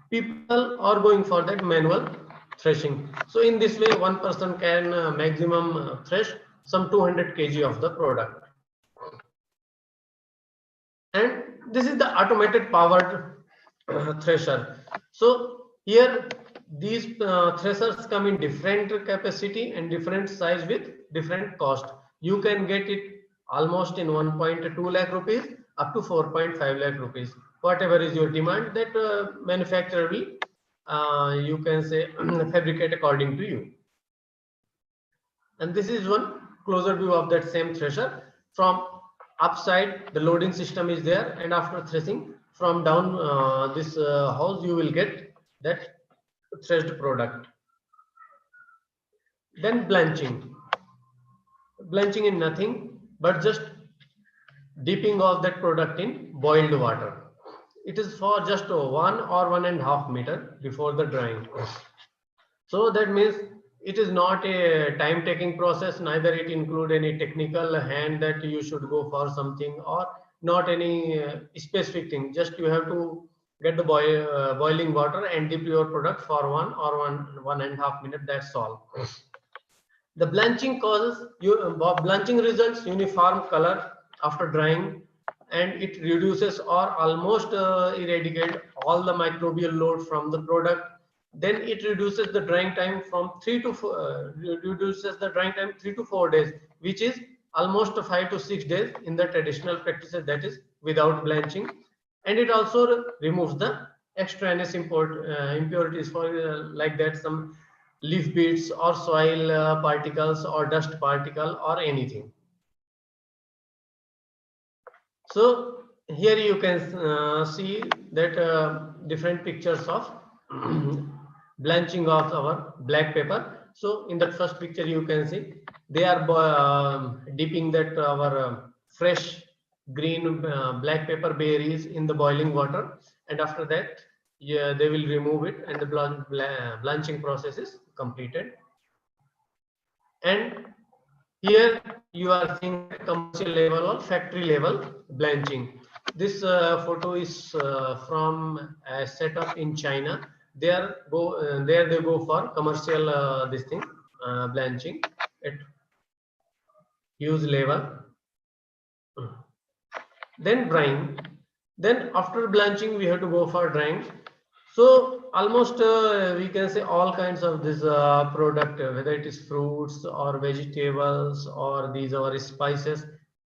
people are going for that manual threshing. So in this way, one person can maximum thresh some 200 kg of the product. And this is the automated powered thresher. So here these threshers come in different capacity and different size with different cost. You can get it almost in 1.2 lakh rupees up to 4.5 lakh rupees. Whatever is your demand, that manufacturer will you can say fabricate according to you. And this is one closer view of that same thresher. From upside, the loading system is there, and after threshing from down this house, you will get that threshed product. Then blanching. Blanching is nothing but just dipping of that product in boiled water. It is for just 1 or 1.5 meter before the drying. So that means it is not a time taking process, neither it include any technical hand that you should go for something, or not any specific thing. Just you have to get the boiling water and dip your product for 1 or 1.5 minutes. That's all. The blanching causes blanching results uniform color after drying, and it reduces or almost eradicate all the microbial load from the product. Then it reduces the drying time from 3 to 4 days, which is almost 5 to 6 days in the traditional practices, that is without blanching. And it also removes the extraneous impurities for like that some leaf bits or soil particles or dust particle or anything. So here you can see that different pictures of blanching of our black pepper. So in that first picture you can see they are dipping that our fresh green black pepper berries in the boiling water, and after that they will remove it, and the blanching process is completed. And here you are seeing commercial level or factory level blanching. This photo is from a setup in China. There they go for commercial this thing blanching at huge level. Then drying. Then after blanching we have to go for drying. So almost we can say all kinds of this product, whether it is fruits or vegetables or these are spices,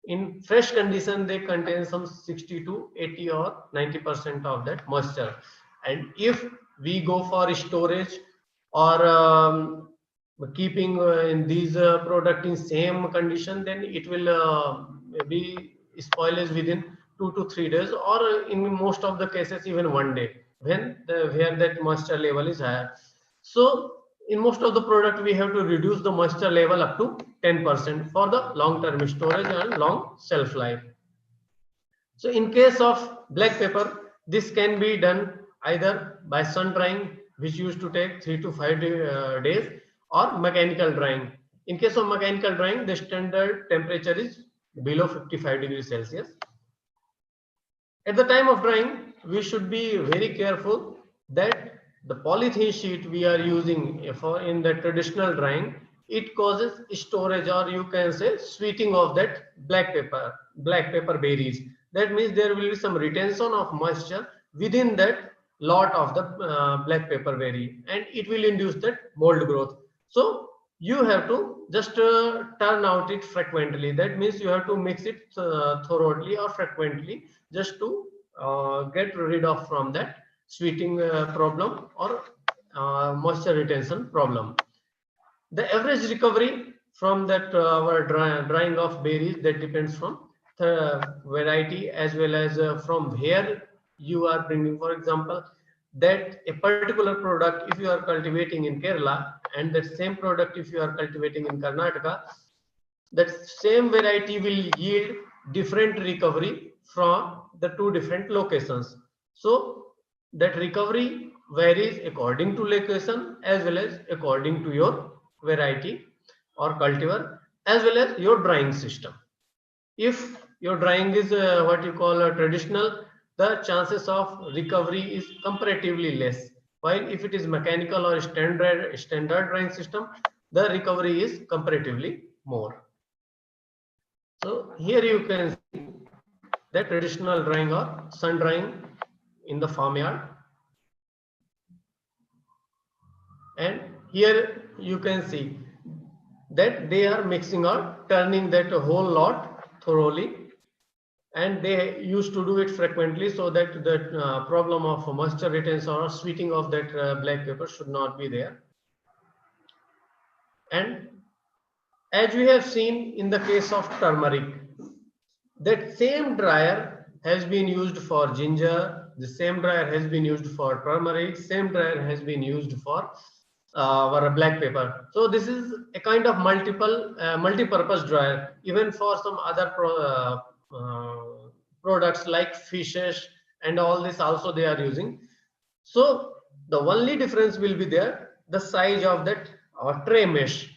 in fresh condition they contain some 60 to 80 or 90% of that moisture. And if we go for storage or keeping in these product in same condition, then it will be spoilage within 2 to 3 days, or in most of the cases even 1 day, when where that moisture level is higher. So in most of the product we have to reduce the moisture level up to 10% for the long term storage and long shelf life. So in case of black pepper, this can be done either by sun drying, which used to take 3 to 5 days, or mechanical drying. In case of mechanical drying, the standard temperature is below 55 degrees Celsius. At the time of drying, we should be very careful that the polythene sheet we are using for in the traditional drying, it causes storage, or you can say sweeting of that black pepper berries. That means there will be some retention of moisture within that lot of the black pepper berry, and it will induce that mold growth. So you have to just turn out it frequently. That means you have to mix it thoroughly or frequently, just to get rid of from that sweeting problem or moisture retention problem. The average recovery from that our drying of berries, that depends from the variety as well as from where you are bringing. For example, that a particular product if you are cultivating in Kerala, and that same product if you are cultivating in Karnataka, that same variety will yield different recovery from the two different locations. So that recovery varies according to location as well as according to your variety or cultivar as well as your drying system. If your drying is what you call a traditional, the chances of recovery is comparatively less. While if it is mechanical or standard drying system, the recovery is comparatively more. So here you can see the traditional drying or sun drying in the farmyard. And here you can see that they are mixing or turning that whole lot thoroughly, and they used to do it frequently so that the problem of moisture retention or sweeting of that black pepper should not be there. And as we have seen in the case of turmeric, that same dryer has been used for ginger, the same dryer has been used for turmeric, same dryer has been used for black pepper. So this is a kind of multi-purpose dryer. Even for some other products like fishes and all this also they are using. So the only difference will be there, the size of that tray mesh.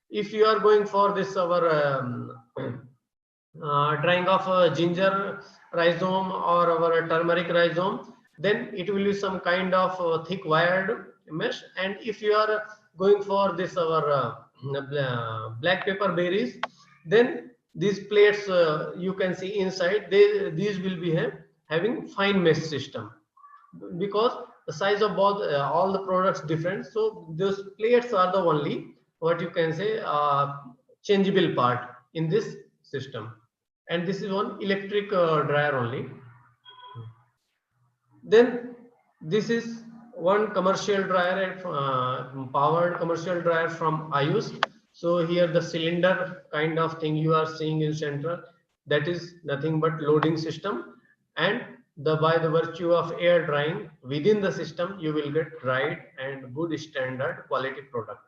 If you are going for this our drying of ginger rhizome or our turmeric rhizome, then it will be some kind of thick wired mesh. And if you are going for this our black pepper berries, then these plates you can see inside, these will be having fine mesh system, because the size of both all the products different. So those plates are the only what you can say changeable part in this system. And this is one electric dryer only. Then this is one commercial dryer, powered commercial dryer from Ayush. So here the cylinder kind of thing you are seeing in center, that is nothing but loading system, and by the virtue of air drying within the system, you will get dried and good standard quality product.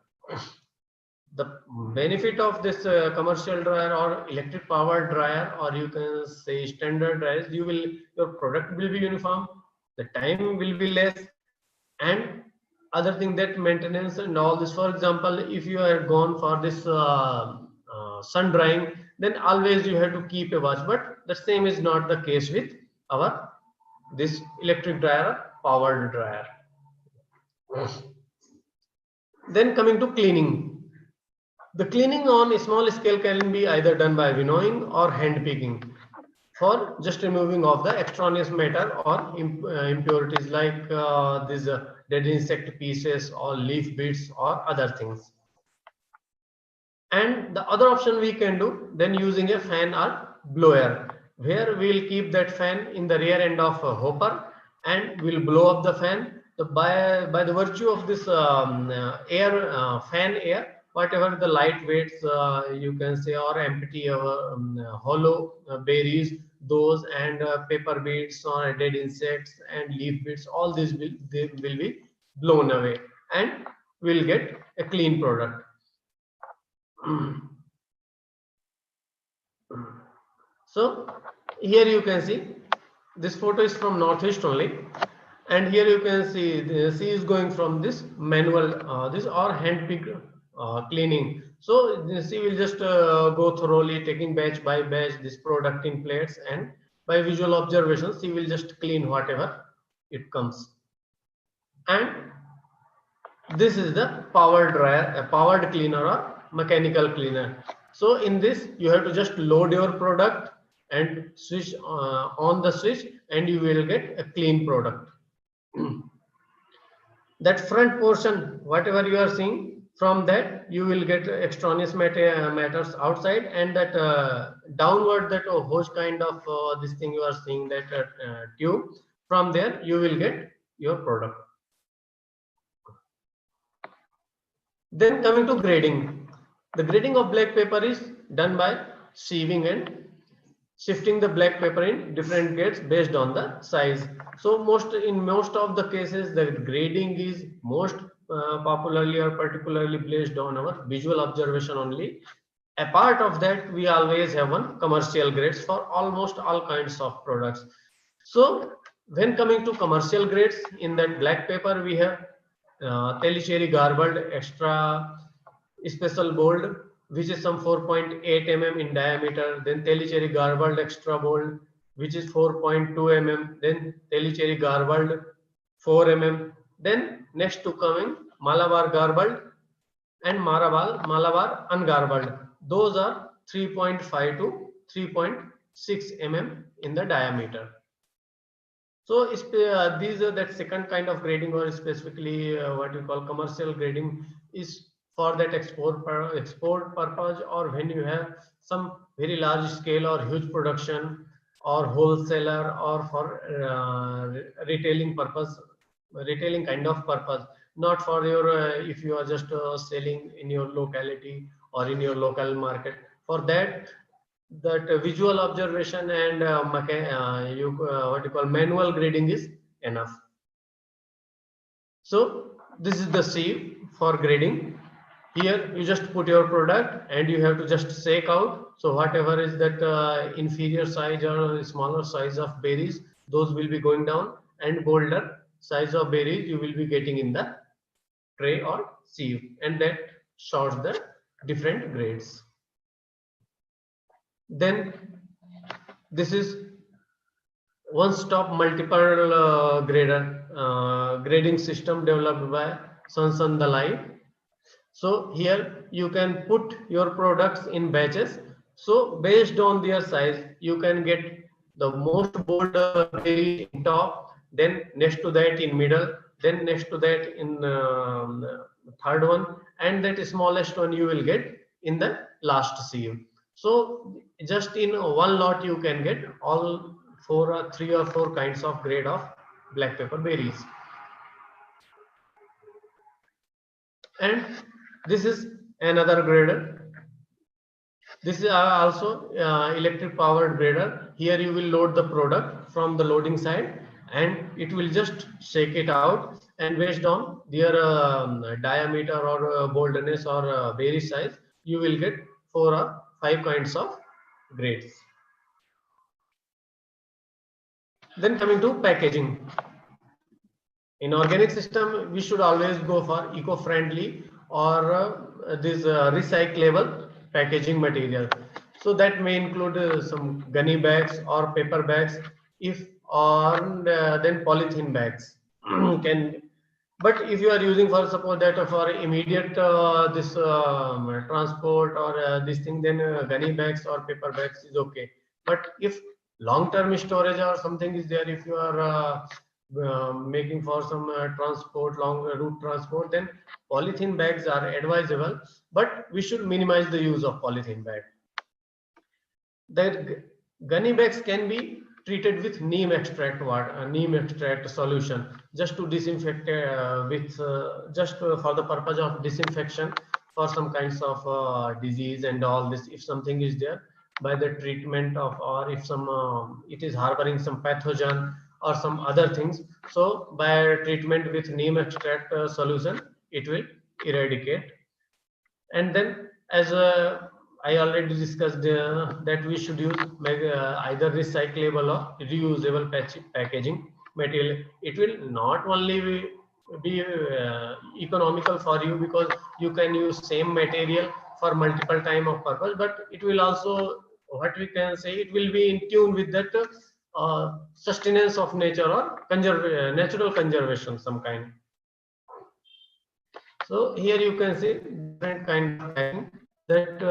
The benefit of this commercial dryer or electric powered dryer, or you can say standard dryers, your product will be uniform, the time will be less, and other thing that maintenance and all this. For example, if you are gone for this sun drying, then always you have to keep a watch, but the same is not the case with our this electric dryer, powered dryer. Then coming to cleaning. The cleaning on a small scale can be either done by winnowing or hand picking for just removing of the extraneous matter or impurities like these dead insect pieces or leaf bits or other things. And the other option we can do then using a fan or blower, where we'll keep that fan in the rear end of a hopper and we'll blow up the fan. So by the virtue of this fan air, whatever the light weights you can say or empty hollow berries, those and paper beads or dead insects and leaf bits, all these will be blown away and we'll get a clean product. So here you can see this photo is from Northeast only, and here you can see the sea is going from this manual this or hand picked cleaning. So she will just go thoroughly, taking batch by batch this product in plates, and by visual observation she will just clean whatever it comes. And this is the power dryer, a powered cleaner or mechanical cleaner. So in this you have to just load your product and switch on the switch, and you will get a clean product. That front portion, whatever you are seeing, from that you will get extraneous matters outside, and that downward, that hose kind of this thing you are seeing, that tube, from there you will get your product. Then coming to grading, the grading of black paper is done by sieving and shifting the black paper in different grades based on the size. So in most of the cases, the grading is most popularly or particularly based on our visual observation only. Apart of that, we always have one commercial grades for almost all kinds of products. So when coming to commercial grades, in that black paper we have Tellicherry garbled extra special bold, which is some 4.8 mm in diameter. Then Tellicherry garbled extra bold, which is 4.2 mm. Then Tellicherry garbled 4 mm. Then next to coming Malabar garbled and Malabar ungarbled. Those are 3.5 to 3.6 mm in the diameter. So these are that second kind of grading, or specifically what we call commercial grading, is for that export purpose, or when you have some very large scale or huge production, or wholesaler, or for retailing purpose, retailing kind of purpose, not for your if you are just selling in your locality or in your local market. For that visual observation and what you call manual grading is enough. So this is the sieve for grading. Here you just put your product and you have to just shake out. So whatever is that inferior size or smaller size of berries, those will be going down, and bolder size of berries you will be getting in the tray or sieve, and that sorts the different grades. Then this is one-stop multiple grader grading system developed by Sansan Dalai. So here you can put your products in batches. So based on their size, you can get the most bold berry in top, then next to that in middle, then next to that in third one, and that smallest one you will get in the last sieve. So just in one lot you can get all three or four kinds of grade of black pepper berries. And this is another grader. This is also electric powered grader. Here you will load the product from the loading side, and it will just shake it out, and based on their diameter or boldness or berry size, you will get 4 or 5 kinds of grades. Then coming to packaging. In organic system, we should always go for eco-friendly or this recyclable packaging material. So that may include some gunny bags or paper bags, then polythene bags But if you are using, for suppose that for immediate this transport or this thing, then gunny bags or paper bags is okay. But if long-term storage or something is there, if you are making for some transport, long route transport, then polythene bags are advisable, but we should minimize the use of polythene bag. The gunny bags can be treated with neem extract water, neem extract solution, just to disinfect just for the purpose of disinfection for some kinds of disease and all this. If something is there, by the treatment of, or if some it is harboring some pathogen or some other things, so by treatment with neem extract solution, it will eradicate. And then as I already discussed that we should use either recyclable or reusable packaging material. It will not only be economical for you, because you can use same material for multiple time of purpose, but it will also, what we can say, it will be in tune with that sustenance of nature or natural conservation some kind. So here you can see different kind of packing. That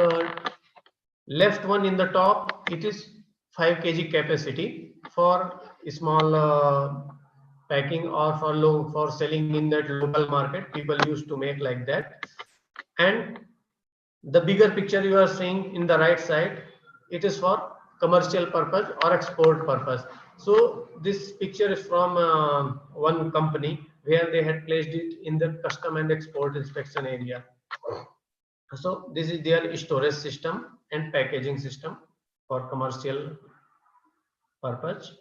left one in the top, it is 5 kg capacity for small packing, or for low, for selling in that local market. People used to make like that. And the bigger picture you are seeing in the right side, it is for commercial purpose or export purpose. So this picture is from one company where they had placed it in the custom and export inspection area. So this is their storage system and packaging system for commercial purpose.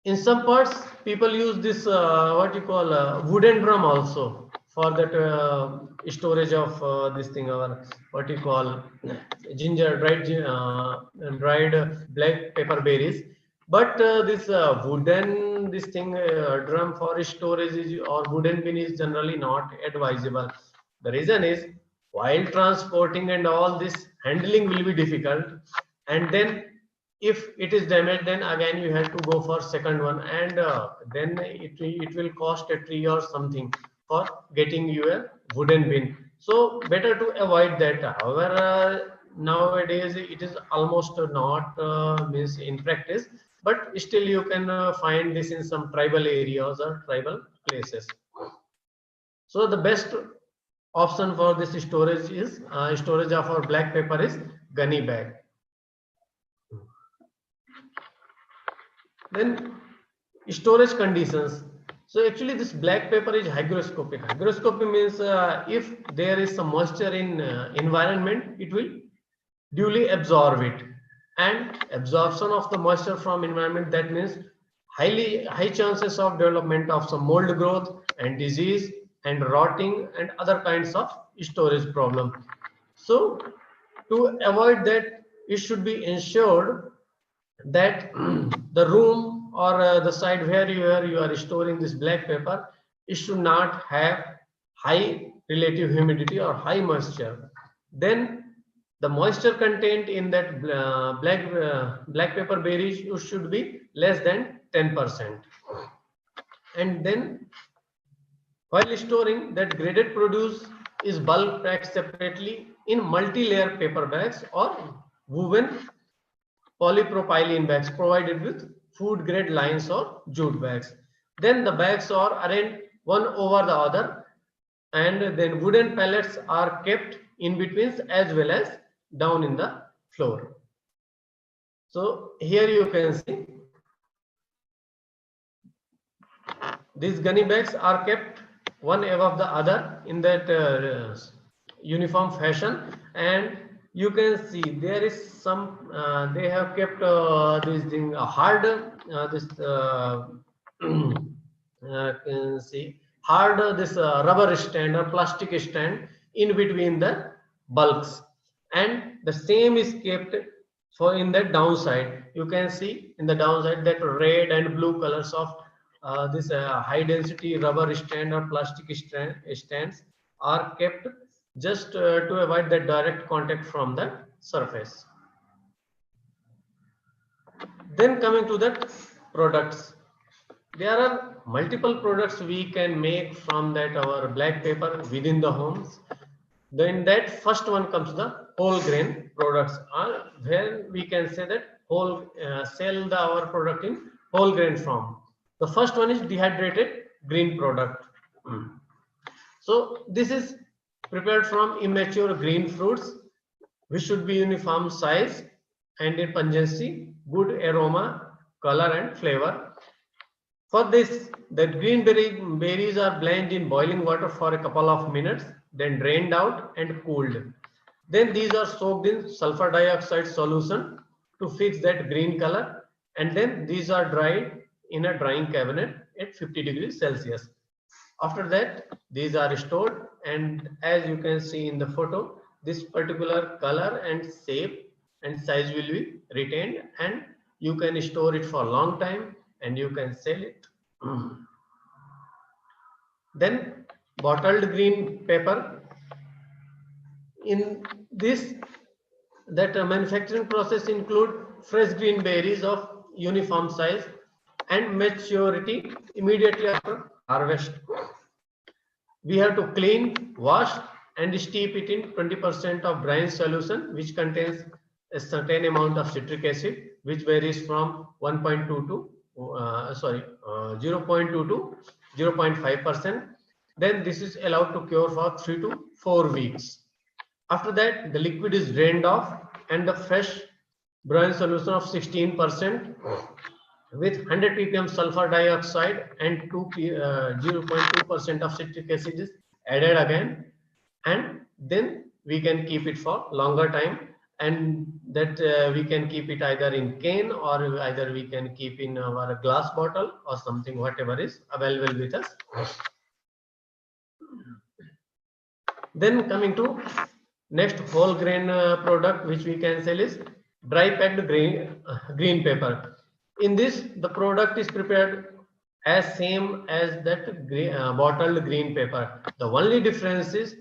In some parts, people use this what you call wooden drum also for that storage of this thing, or what you call ginger, dried black pepper berries. But this wooden this thing drum for storage is, or wooden bin is generally not advisable. The reason is, while transporting and all this, handling will be difficult, and then if it is damaged, then again you have to go for second one, and then it will cost a tree or something for getting you a wooden bin. So better to avoid that. However, nowadays it is almost not means in practice, but still you can find this in some tribal areas or tribal places. So the best option for this storage is storage of our black pepper is gunny bag. Then storage conditions. So actually this black pepper is hygroscopic. Hygroscopic means if there is some moisture in environment, it will duly absorb it. And absorption of the moisture from environment, that means high chances of development of some mold growth and disease and rotting and other kinds of storage problem. So to avoid that, it should be ensured that the room or the side where you are storing this black pepper, it should not have high relative humidity or high moisture. Then the moisture content in that black pepper berries should be less than 10%. And then while storing, that graded produce is bulk packed separately in multi-layer paper bags or woven polypropylene bags provided with food grade lines or jute bags. Then the bags are arranged one over the other, and then wooden pallets are kept in between as well as down in the floor. So here you can see these gunny bags are kept one above the other in that uniform fashion, and you can see there is some they have kept this thing hard this can see hard this rubber stand or plastic stand in between the bulks, and the same is kept for in the downside. You can see in the downside that red and blue colors of this high density rubber stand or plastic stands are kept just to avoid the direct contact from the surface. Then coming to the products, there are multiple products we can make from that our black pepper within the homes. Then that first one comes the whole grain products, where we can say that whole sell our product in whole grain form. The first one is dehydrated green product. So this is prepared from immature green fruits, which should be uniform size and in pungency, good aroma, color and flavor. For this, the green berries are blanched in boiling water for a couple of minutes, then drained out and cooled. Then these are soaked in sulfur dioxide solution to fix that green color, and then these are dried in a drying cabinet at 50 degrees Celsius. After that, these are stored, and as you can see in the photo, this particular color and shape and size will be retained, and you can store it for a long time and you can sell it. Then bottled green pepper. In this, that manufacturing process include fresh green berries of uniform size and maturity immediately after harvest. We have to clean, wash, and steep it in 20% of brine solution, which contains a certain amount of citric acid, which varies from 1.2 to 0.2 to 0.5%. Then this is allowed to cure for 3 to 4 weeks. After that, the liquid is drained off, and the fresh brine solution of 16% with 100 ppm sulfur dioxide and 0.2% of citric acid is added again, and then we can keep it for longer time, and that we can keep it either in cane or either we can keep in our glass bottle or something, whatever is available with us. Then coming to next whole grain product which we can sell is dry packed green pepper. In this, the product is prepared as same as that bottled green pepper. The only difference is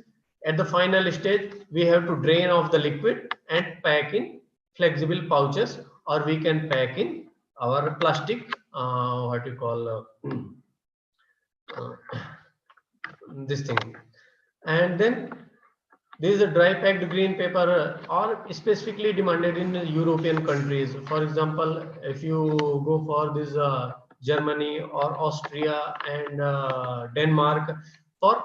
at the final stage we have to drain off the liquid and pack in flexible pouches, or we can pack in our plastic what you call this thing. And then this is a dry packed green pepper or specifically demanded in European countries. For example, if you go for this Germany or Austria and Denmark for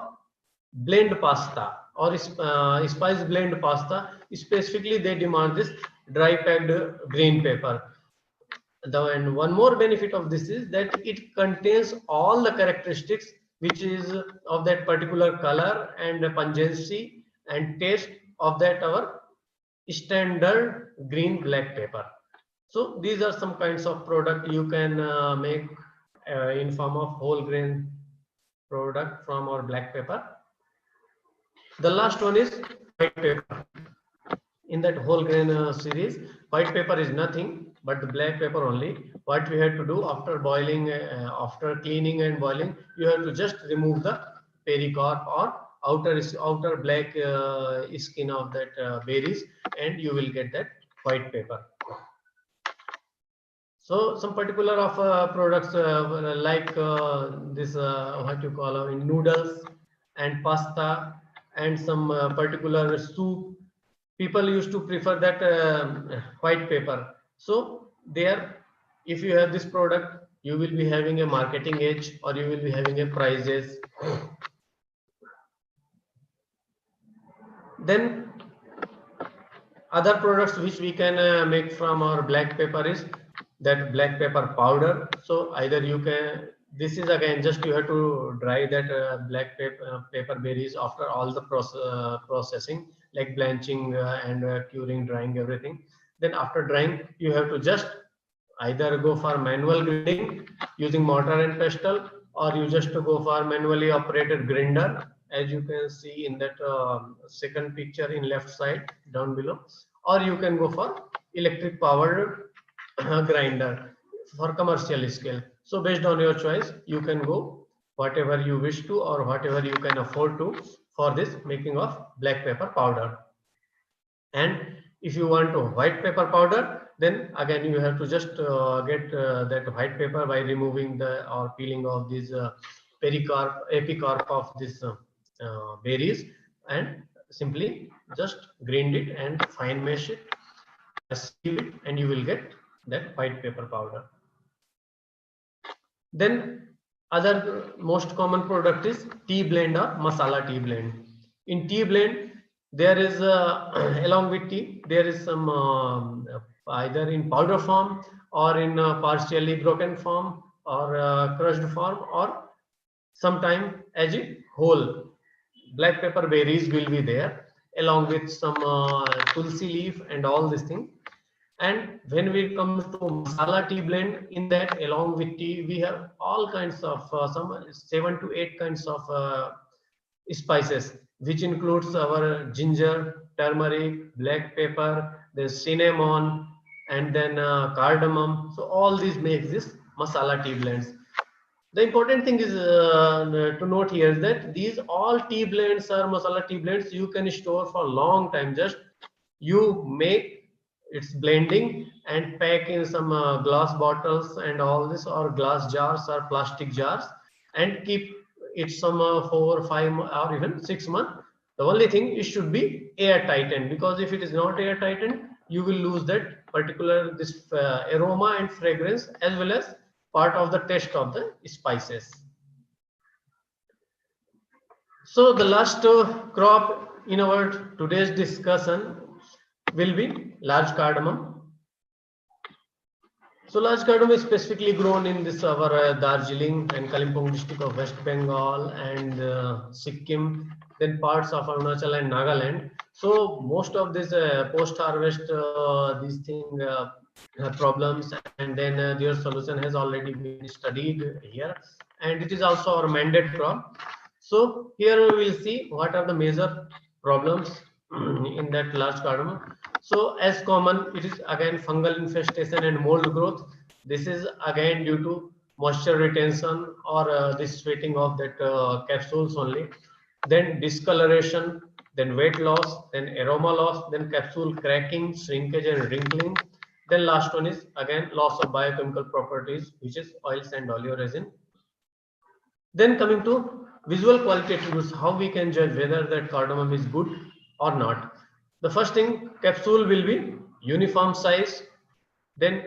blend pasta or spice blend pasta, specifically they demand this dry packed green pepper. And one more benefit of this is that it contains all the characteristics which is of that particular color and pungency and taste of that our standard green black pepper. So these are some kinds of product you can make in form of whole grain product from our black pepper. The last one is white pepper. In that whole grain series, white pepper is nothing but the black pepper only. What we have to do after boiling, after cleaning and boiling, you have to just remove the pericarp or outer black skin of that berries, and you will get that white pepper. So some particular of products like this what you call noodles and pasta and some particular soup, people used to prefer that white pepper. So there, if you have this product, you will be having a marketing edge or you will be having a prices. Then other products which we can make from our black pepper is that black pepper powder. So either you can, this is again just you have to dry that black pepper berries after all the processing like blanching and curing, drying, everything. Then after drying, you have to just either go for manual grinding using mortar and pestle, or you just go for manually operated grinder, as you can see in that second picture in left side down below, or you can go for electric powered grinder for commercial scale. So based on your choice, you can go whatever you wish to or whatever you can afford to for this making of black pepper powder. And if you want to white pepper powder, then again you have to just get that white pepper by removing the or peeling of this epicarp of this berries, and simply just grind it and fine mesh it, sieve it, and you will get that white pepper powder. Then other most common product is tea blend or masala tea blend. In tea blend, there is along with tea, there is some either in powder form or in partially broken form or crushed form, or sometime as a whole. Black pepper berries will be there along with some tulsi leaf and all this thing. And when we come to masala tea blend, in that along with tea, we have all kinds of some 7 to 8 kinds of spices, which includes our ginger, turmeric, black pepper, the cinnamon, and then cardamom. So all these make this masala tea blends. The important thing is to note here is that these all tea blends or masala tea blends you can store for a long time. Just you make its blending and pack in some glass bottles and all this, or glass jars or plastic jars, and keep it some 4 or 5 or even 6 months. The only thing, it should be air tightened, because if it is not air tightened, you will lose that particular this aroma and fragrance, as well as part of the taste of the spices. So the last crop in our today's discussion will be large cardamom. So large cardamom is specifically grown in this our Darjeeling and Kalimpong district of West Bengal and Sikkim, then parts of Arunachal and Nagaland. So most of this post-harvest these thing problems, and then their solution has already been studied here, and it is also our mandate crop. So here we will see what are the major problems in that large cardamom. So as common, it is again fungal infestation and mold growth. This is again due to moisture retention or this sweating of that capsules only. Then discoloration, then weight loss, then aroma loss, then capsule cracking, shrinkage and wrinkling. Then last one is again loss of biochemical properties, which is oils and oleoresin. Then coming to visual quality attributes, how we can judge whether that cardamom is good or not. The first thing, capsule will be uniform size, then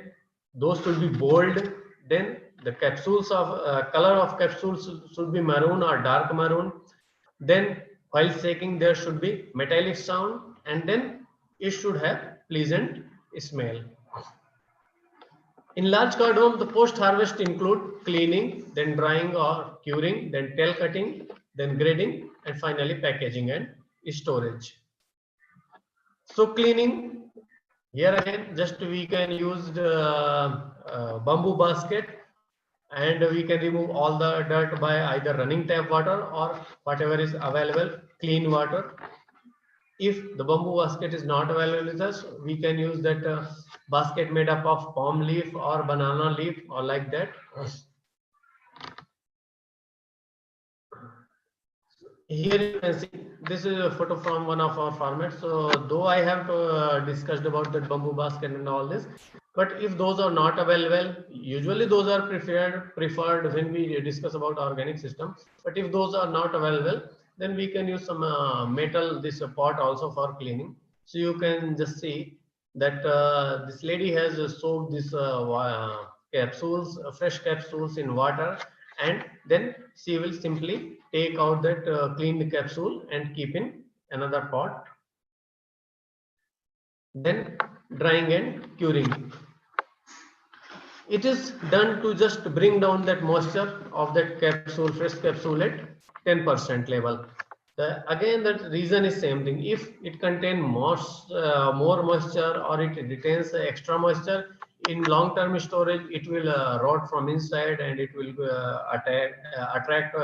those should be bold, then the capsules of color of capsules should be maroon or dark maroon, then while shaking there should be metallic sound, and then it should have pleasant smell. In large cardamom, the post-harvest include cleaning, then drying or curing, then tail cutting, then grading, and finally packaging and storage. So cleaning, here again, just we can use the bamboo basket, and we can remove all the dirt by either running tap water or whatever is available, clean water. If the bamboo basket is not available with us, we can use that basket made up of palm leaf or banana leaf or like that. Here you can see, this is a photo from one of our farmers. So though I have discussed about that bamboo basket and all this, but if those are not available, usually those are preferred when we discuss about organic system. But if those are not available, then we can use some metal, this pot also for cleaning. So you can just see that this lady has soaked this capsules, fresh capsules in water, and then she will simply take out that cleaned capsule and keep in another pot. Then drying and curing. It is done to just bring down that moisture of that capsule, fresh capsule at 10% level. Again, that reason is same thing. If it contains more moisture or it retains extra moisture, in long-term storage, it will rot from inside, and it will attract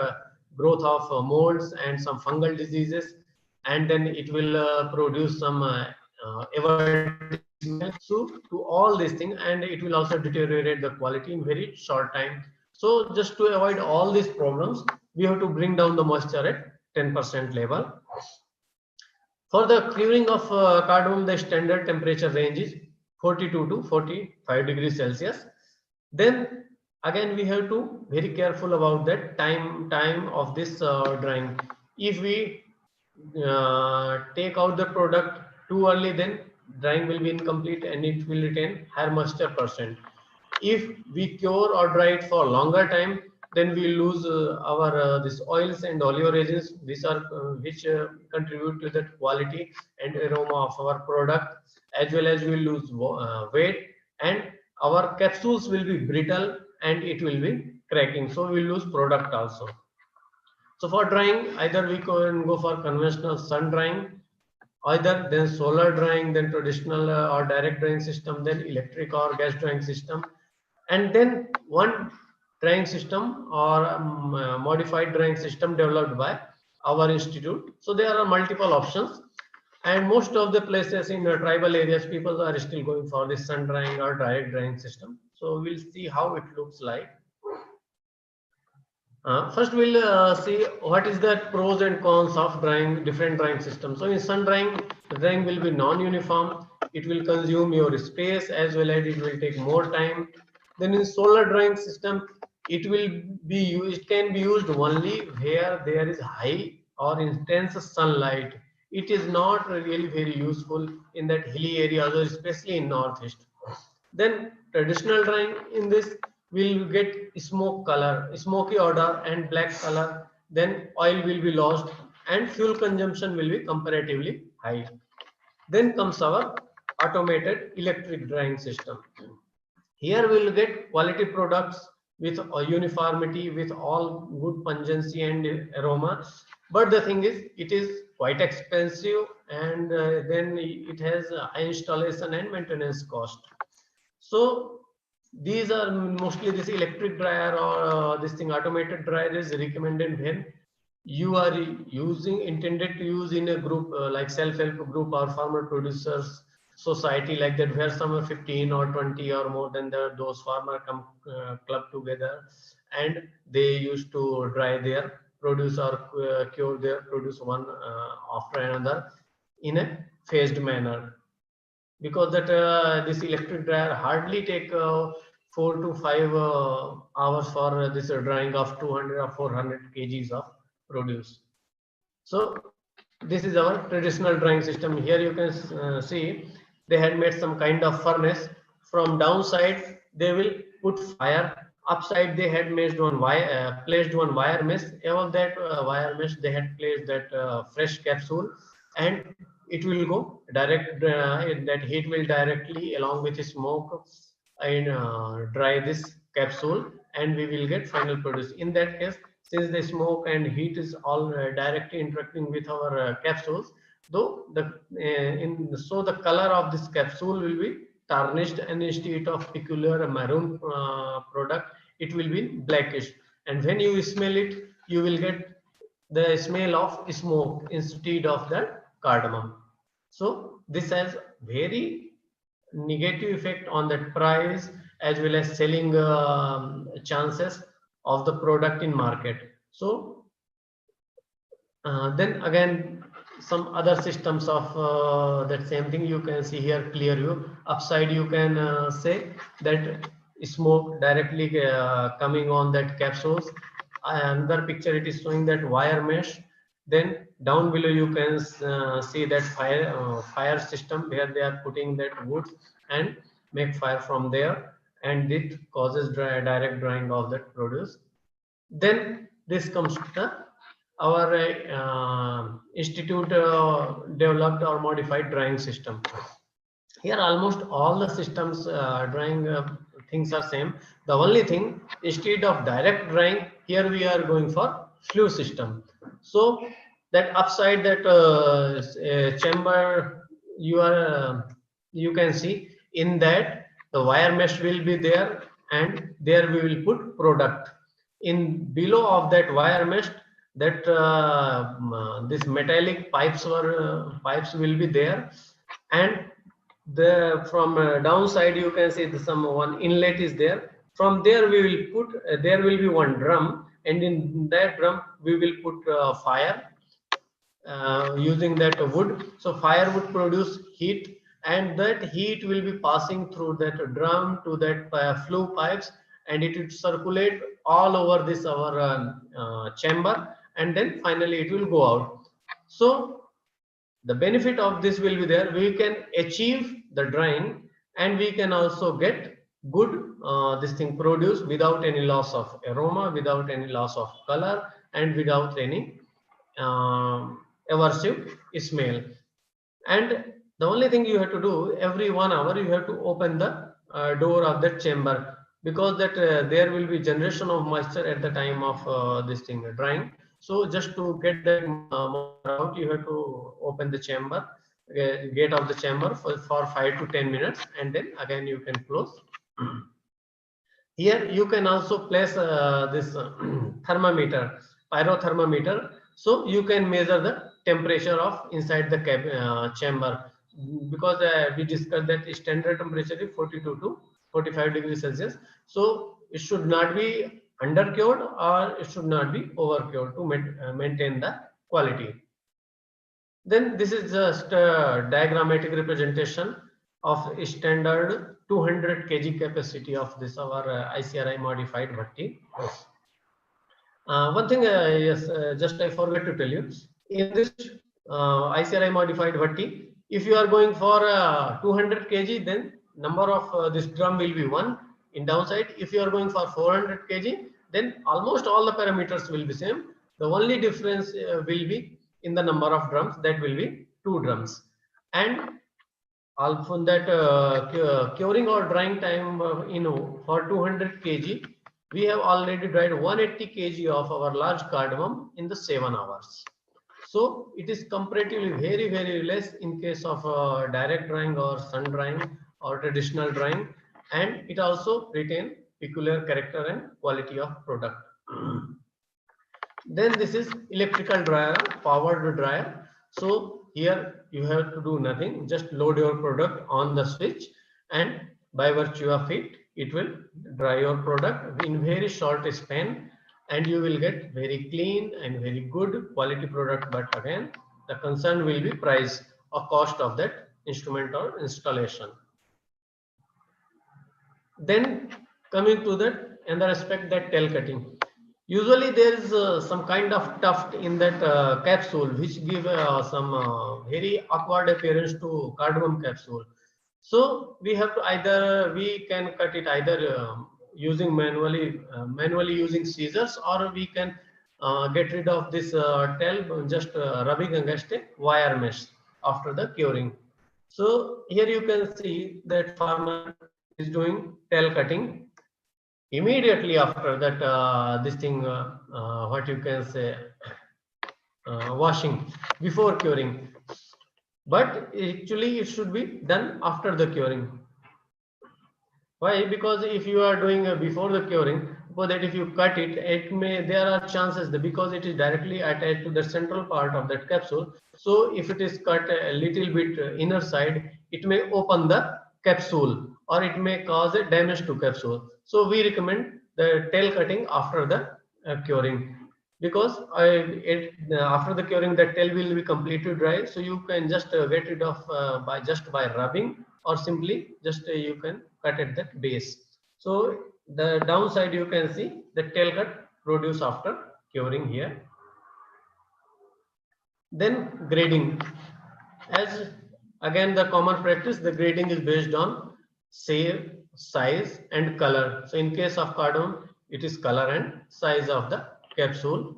growth of molds and some fungal diseases, and then it will produce some so to all these things, and it will also deteriorate the quality in very short time. So just to avoid all these problems, we have to bring down the moisture at 10% level. For the curing of cardamom, the standard temperature range is 42 to 45 degrees Celsius. Then again, we have to very careful about that time of this drying. If we take out the product too early, then drying will be incomplete and it will retain higher moisture percent. If we cure or dry it for longer time, then we lose our this oils and oleoresins, which are which contribute to the quality and aroma of our product, as well as we lose weight, and our capsules will be brittle and it will be cracking, so we lose product also. So for drying, either we can go for conventional sun drying, either then solar drying, then traditional or direct drying system, then electric or gas drying system, and then one drying system or modified drying system developed by our institute. So there are multiple options, and most of the places in the tribal areas, people are still going for this sun drying or direct drying system. So we'll see how it looks like. First, we'll see what is the pros and cons of drying different drying systems. So, in sun drying, the drying will be non-uniform. It will consume your space as well as it will take more time. Then, in solar drying system, it will be used. It can be used only where there is high or intense sunlight. It is not really very useful in that hilly areas, or especially in northeast. Then traditional drying in this will get smoke color, smoky odor and black color. Then oil will be lost and fuel consumption will be comparatively high. Then comes our automated electric drying system. Here we will get quality products with a uniformity, with all good pungency and aroma. But the thing is, it is quite expensive, and then it has high installation and maintenance cost. So these are mostly this electric dryer or this thing automated dryer is recommended when you are using intended to use in a group like self-help group or farmer producers society, like that, where some 15 or 20 or more than those farmer come club together, and they used to dry their produce or cure their produce one after another in a phased manner, because that this electric dryer hardly take 4 to 5 hours for this drying of 200 or 400 kgs of produce. So this is our traditional drying system. Here you can see they had made some kind of furnace. From downside they will put fire, upside they had made one wire, placed one wire mesh. Above that wire mesh they had placed that fresh capsule, and it will go direct, that heat will directly along with the smoke and dry this capsule, and we will get final produce. In that case, since the smoke and heat is all directly interacting with our capsules, though the so the color of this capsule will be tarnished, and instead of peculiar maroon product, it will be blackish, and when you smell it, you will get the smell of smoke instead of the cardamom. So this has very negative effect on the price as well as selling chances of the product in market. So then again, some other systems of that same thing you can see here clear view. Upside you can say that smoke directly coming on that capsules. Another picture it is showing that wire mesh. Then down below you can see that fire system where they are putting that wood and make fire from there, and it causes direct drying of that produce. Then this comes to the our institute developed or modified drying system. Here almost all the systems drying things are same. The only thing, instead of direct drying, here we are going for flue system. So that upside that chamber you are you can see, in that the wire mesh will be there, and there we will put product. In below of that wire mesh, that this metallic pipes will be there, and the from downside you can see some one inlet is there. From there we will put there will be one drum, and in that drum we will put fire using that wood. So fire would produce heat, and that heat will be passing through that drum to that flue pipes, and it will circulate all over this our chamber, and then finally it will go out. So the benefit of this will be there, we can achieve the drying, and we can also get good this thing produce without any loss of aroma, without any loss of color, and without any aversive smell. And the only thing you have to do, every 1 hour you have to open the door of that chamber, because that there will be generation of moisture at the time of this thing drying. So just to get that moisture out, you have to open the chamber, gate of the chamber for 5 to 10 minutes, and then again you can close. Here you can also place this thermometer, pyrothermometer, so you can measure the temperature of inside the chamber, because we discussed that standard temperature is 42 to 45 degrees Celsius. So it should not be undercured or it should not be overcured to maintain the quality. Then this is just a diagrammatic representation of standard 200 kg capacity of this our ICRI modified bhatti. One thing, yes, just I forgot to tell you. In this ICRI modified bhatti, if you are going for 200 kg, then number of this drum will be 1 in downside. If you are going for 400 kg, then almost all the parameters will be same. The only difference will be in the number of drums, that will be 2 drums. And also that curing or drying time, for 200 kg, we have already dried 180 kg of our large cardamom in the 7 hours. So it is comparatively very less in case of direct drying or sun drying or traditional drying, and it also retain peculiar character and quality of product. Then this is electrical dryer, powered dryer. So here you have to do nothing, just load your product on the switch, and by virtue of it, it will dry your product in very short span, and you will get very clean and very good quality product. But again, the concern will be price or cost of that instrument or installation. Then coming to that another aspect, that tail cutting. Usually there is some kind of tuft in that capsule which give some very awkward appearance to cardamom capsule. So we have to either, we can cut it either using manually using scissors, or we can get rid of this tail just rubbing against a wire mesh after the curing. So here you can see that farmer is doing tail cutting. Immediately after that, this thing, what you can say, washing before curing, but actually it should be done after the curing. Why? Because if you are doing before the curing, for that if you cut it, there are chances that because it is directly attached to the central part of that capsule. So if it is cut a little bit inner side, it may open the capsule or it may cause a damage to capsule. So we recommend the tail cutting after the curing, because after the curing the tail will be completely dry. So you can just get rid of by rubbing, or simply just you can cut at that base. So the downside you can see the tail cut produced after curing here. Then grading, as again the common practice, the grading is based on shape, size and color. So in case of cardamom, it is color and size of the capsule.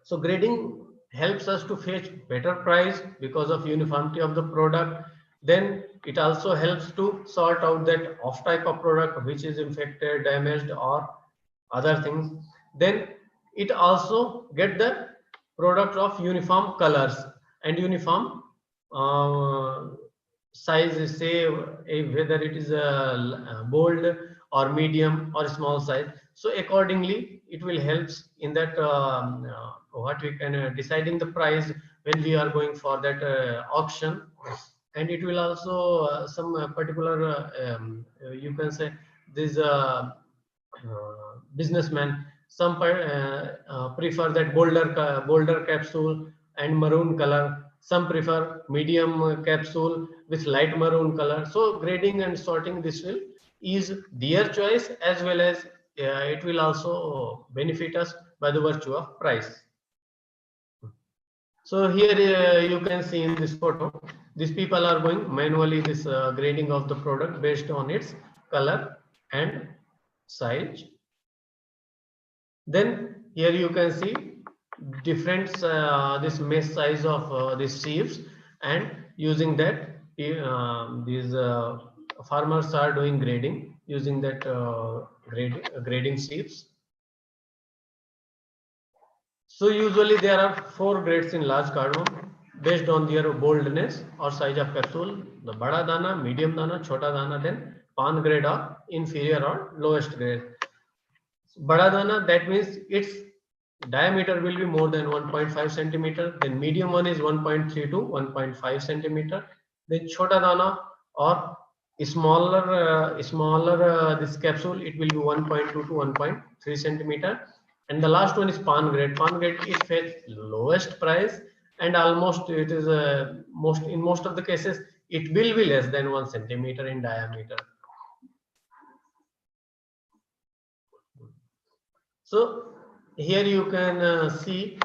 So grading helps us to fetch better price because of uniformity of the product. Then it also helps to sort out that off type of product which is infected, damaged or other things. Then it also get the product of uniform colors and uniform size, say whether it is a bold or medium or small size. So accordingly it will help in that what we can deciding the price when we are going for that auction. And it will also some particular you can say this businessman, some prefer that bolder capsule and maroon color, some prefer medium capsule with light maroon color. So grading and sorting this will is their choice, as well as it will also benefit us by the virtue of price. So here you can see in this photo, these people are going manually this grading of the product based on its color and size. Then here you can see different this mesh size of these sieves, and using that these farmers are doing grading using that grading sieves. So usually there are 4 grades in large cardamom based on their boldness or size of capsule: the bada dana, medium dana, chota dana, then pan grade or inferior or lowest grade. Bada dana, that means its diameter will be more than 1.5 centimeter. Then medium one is 1.3 to 1.5 centimeter. Then chota dana or smaller this capsule, it will be 1.2 to 1.3 centimeter. And the last one is pan grade. Pan grade is fetch lowest price, and almost it is in most of the cases it will be less than 1 centimeter in diameter. So here you can see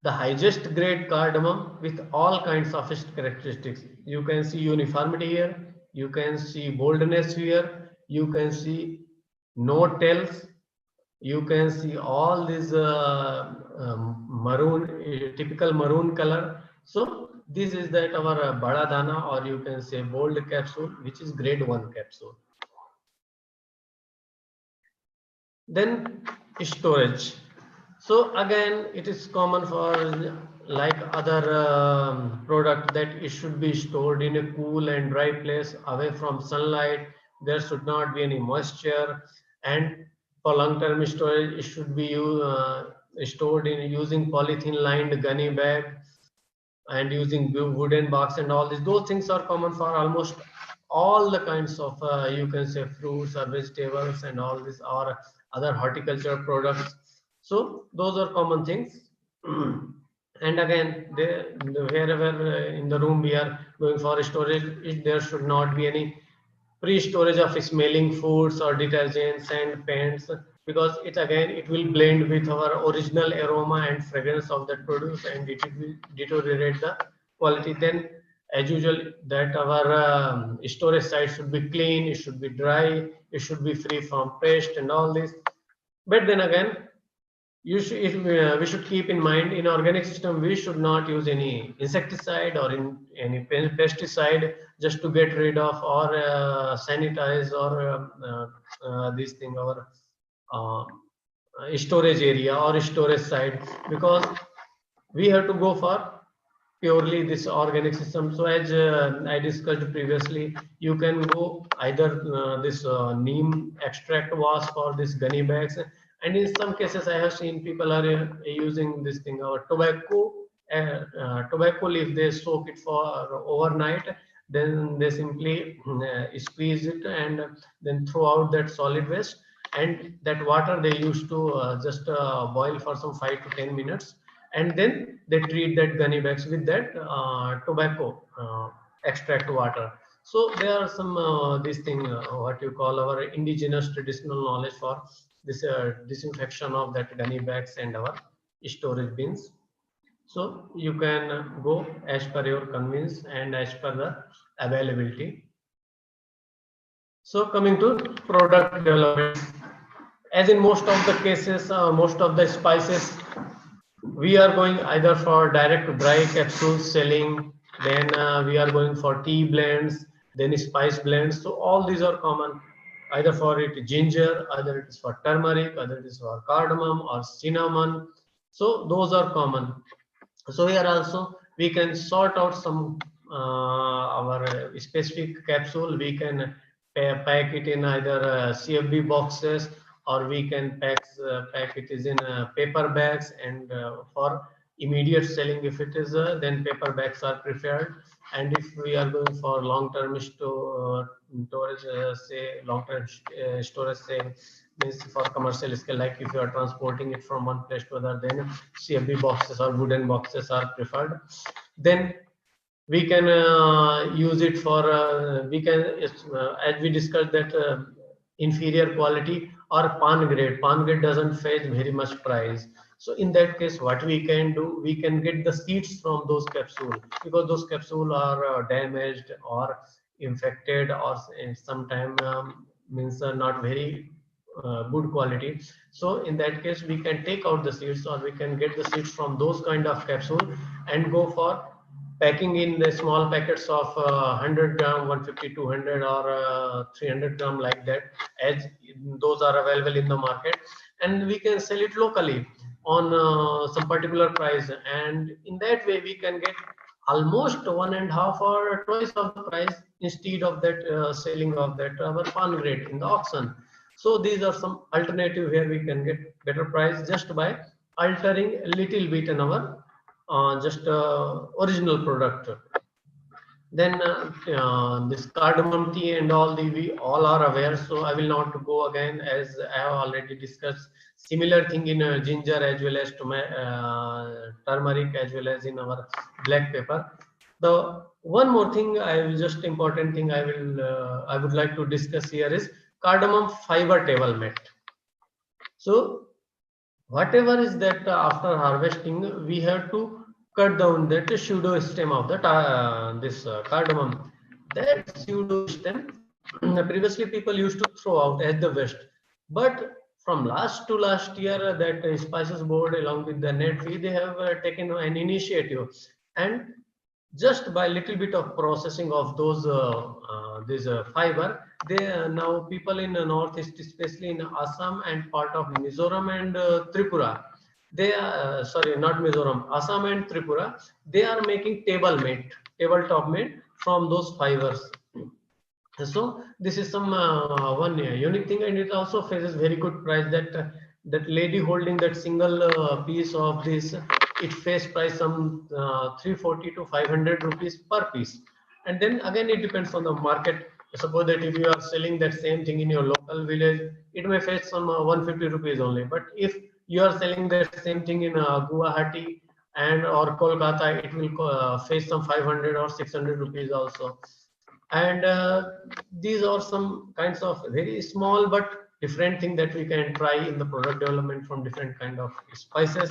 the highest grade cardamom with all kinds of its characteristics. You can see uniformity here, you can see boldness here, you can see no tails, you can see all this maroon, typical maroon color. So this is that our bada dana, or you can say bold capsule, which is grade 1 capsule. Then storage. So again, it is common for like other product that it should be stored in a cool and dry place away from sunlight. There should not be any moisture, and for long-term storage, it should be stored in using polythene lined gunny bag and using wooden box and all this. Those things are common for almost all the kinds of you can say fruits or vegetables and all this, or other horticulture products. So those are common things. And again, wherever in the room we are going for storage, there should not be any pre-storage of smelling foods or detergents and paints, because it will blend with our original aroma and fragrance of that produce, and it will deteriorate the quality. Then as usual, that our storage site should be clean, it should be dry, it should be free from pest and all this. But then again, we should keep in mind, in organic system we should not use any insecticide or any pesticide just to get rid of or sanitize or this thing, our storage area or storage site, because we have to go for purely this organic system. So as I discussed previously, you can go either this neem extract was for this gunny bags, and in some cases I have seen people are using this thing, our tobacco leaf, they soak it for overnight, then they simply squeeze it and then throw out that solid waste, and that water they used to just boil for some 5 to 10 minutes, and then they treat that gunny bags with that tobacco extract water. So there are some this thing what you call our indigenous traditional knowledge for this disinfection of that gunny bags and our storage bins. So you can go as per your convenience and as per the availability. So coming to product development, as in most of the cases, most of the spices, we are going either for direct to dry capsules selling, then we are going for tea blends, then spice blends. So all these are common, either for it ginger, either it is for turmeric, either it is for cardamom or cinnamon. So those are common. So here also we can sort out some our specific capsule. We can pack it in either CFB boxes, or we can pack it is in paper bags, and for immediate selling, if it is then paper bags are preferred. And if we are going for long-term storage, say long-term storage, say means for commercial scale, like if you are transporting it from one place to other, then CFB boxes or wooden boxes are preferred. Then we can use it for we can as we discussed that inferior quality or pan grade doesn't fetch very much price. So in that case, what we can do, we can get the seeds from those capsules, because those capsules are damaged or infected, or sometimes means not very good quality. So in that case, we can take out the seeds, or we can get the seeds from those kind of capsule and go for packing in the small packets of 100 gram, 150, 200 or 300 gram, like that, as those are available in the market, and we can sell it locally on some particular price, and in that way we can get almost 1.5 or twice of the price, instead of that selling of that our pan grade in the auction. So these are some alternative where we can get better price just by altering a little bit in our just original product. Then this cardamom tea and all, we all are aware, so I will not go again, as I have already discussed similar thing in ginger as well as turmeric as well as in our black pepper. The one more thing important thing I would like to discuss here is cardamom fiber table mat. So whatever is that after harvesting, we have to cut down that pseudo stem of the this cardamom. That pseudo stem previously people used to throw out as the waste, but from last year that spices board along with the NetWe, they have taken an initiative, and just by little bit of processing of those this fiber, they now people in the northeast, especially in Assam and part of Mizoram and Tripura, they are sorry, not Mizoram, Assam and Tripura, they are making tabletop mat from those fibers. So this is some one unique thing, and it also faces very good price. That lady holding that single piece of this, it face price some 340 to 500 rupees per piece. And then again it depends on the market. Suppose that if you are selling that same thing in your local village, it may fetch some 150 rupees only. But if you are selling that same thing in Guwahati and or Kolkata, it will fetch some 500 or 600 rupees also. And these are some kinds of very small but different thing that we can try in the product development from different kind of spices,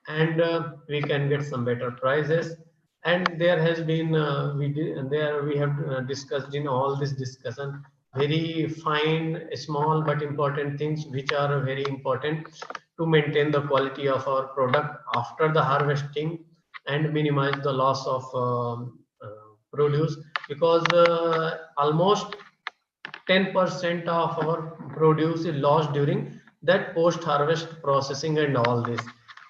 and we can get some better prices. And there has been we have discussed in all this discussion very fine small but important things which are very important to maintain the quality of our product after the harvesting and minimize the loss of produce, because almost 10% of our produce is lost during that post harvest processing and all this.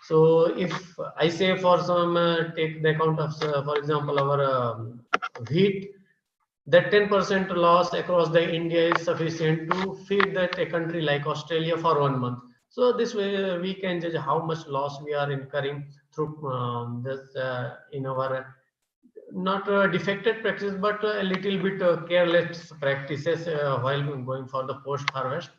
So if I say for some take the account of for example our wheat, that 10% loss across the India is sufficient to feed that a country like Australia for 1 month. So this way we can judge how much loss we are incurring through this in our not defected practice, but a little bit careless practices while going for the post harvest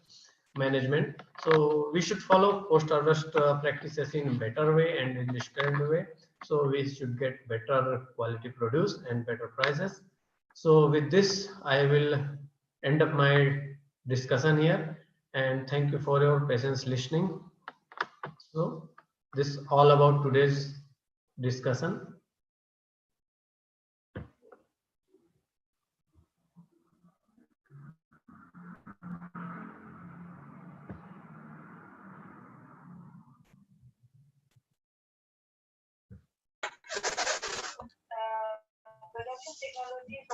management. So we should follow post harvest practices in better way and in distributed way, so we should get better quality produce and better prices. So with this I will end up my discussion here, and thank you for your patience listening. So this is all about today's discussion.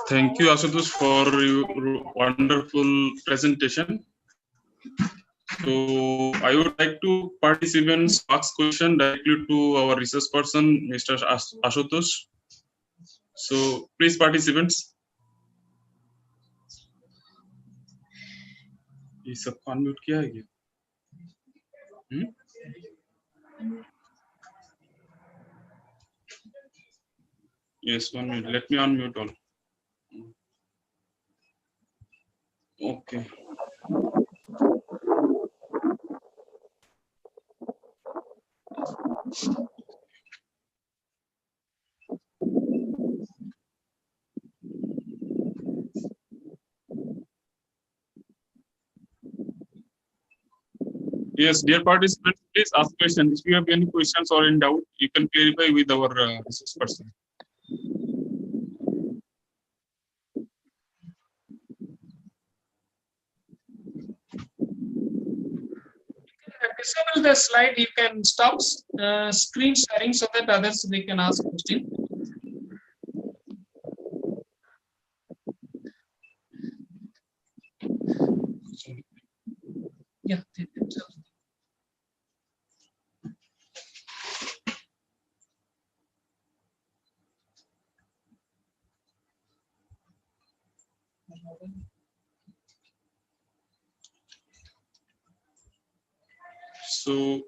Thank you, Ashutosh, for your wonderful presentation. So I would like to participants ask question directly to our research person, Mr. Ashutosh. So please, participants. ये सब unmute किया है क्या? Yes, 1 minute. Let me unmute all. Okay. Yes, dear participants, please ask questions. If you have any questions or in doubt, you can clarify with our resource person. Disable the slide. You can stop screen sharing so that others they can ask questions. Yeah. So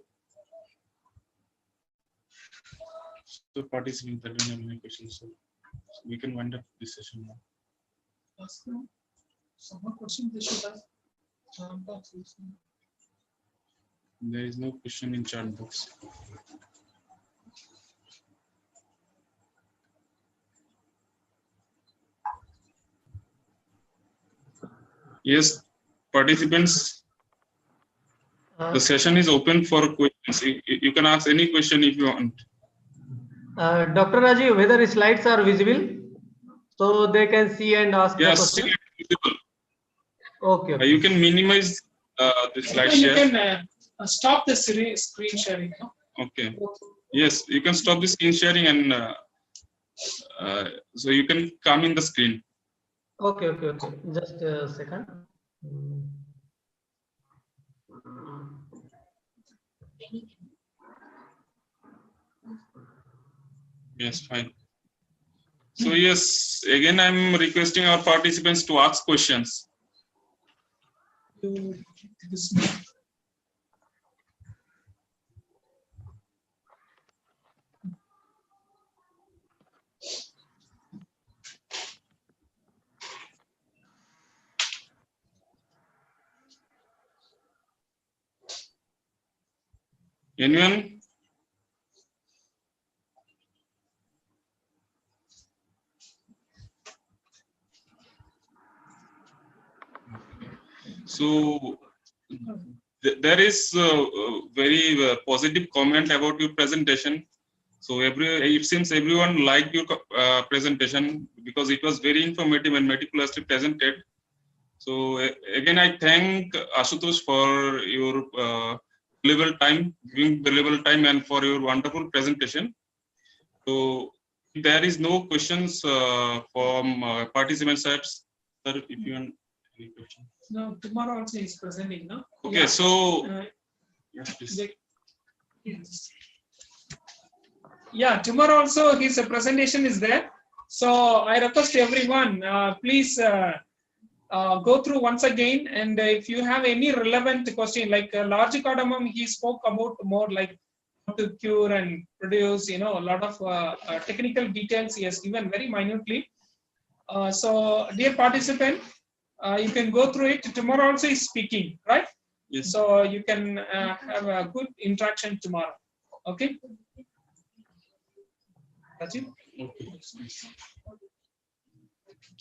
participants, I don't have any questions. We can wind up this session now. Ask them some more questions they should ask. There is no question in chat box. Yes, participants, the session is open for questions. You can ask any question if you want. Dr. Rajiv, whether slides are visible so they can see and ask the Yes, question? visible. Okay. Okay. You can minimize the slide You share. can stop the screen sharing. No? Okay. Yes, you can stop the screen sharing and so you can come in the screen. Okay. Okay. Okay. Just a second. Yes, fine. So yes, again I'm requesting our participants to ask questions. Anyone? So there is a very positive comment about your presentation. So it seems everyone liked your presentation because it was very informative and meticulously presented. So again, I thank Ashutosh for your giving valuable time and for your wonderful presentation. So if there is no questions from participants, sir, if you want any question. No, tomorrow also is presenting, no? Okay, Yeah. so yes, please. Yeah, tomorrow also his presentation is there. So I request everyone, please go through once again. And if you have any relevant question, like large cardamom, he spoke about more like how to cure and produce, a lot of technical details he has given very minutely. So dear participant, you can go through it. Tomorrow also is speaking, right? Yes. So you can have a good interaction tomorrow. Okay. Rajiv? Okay.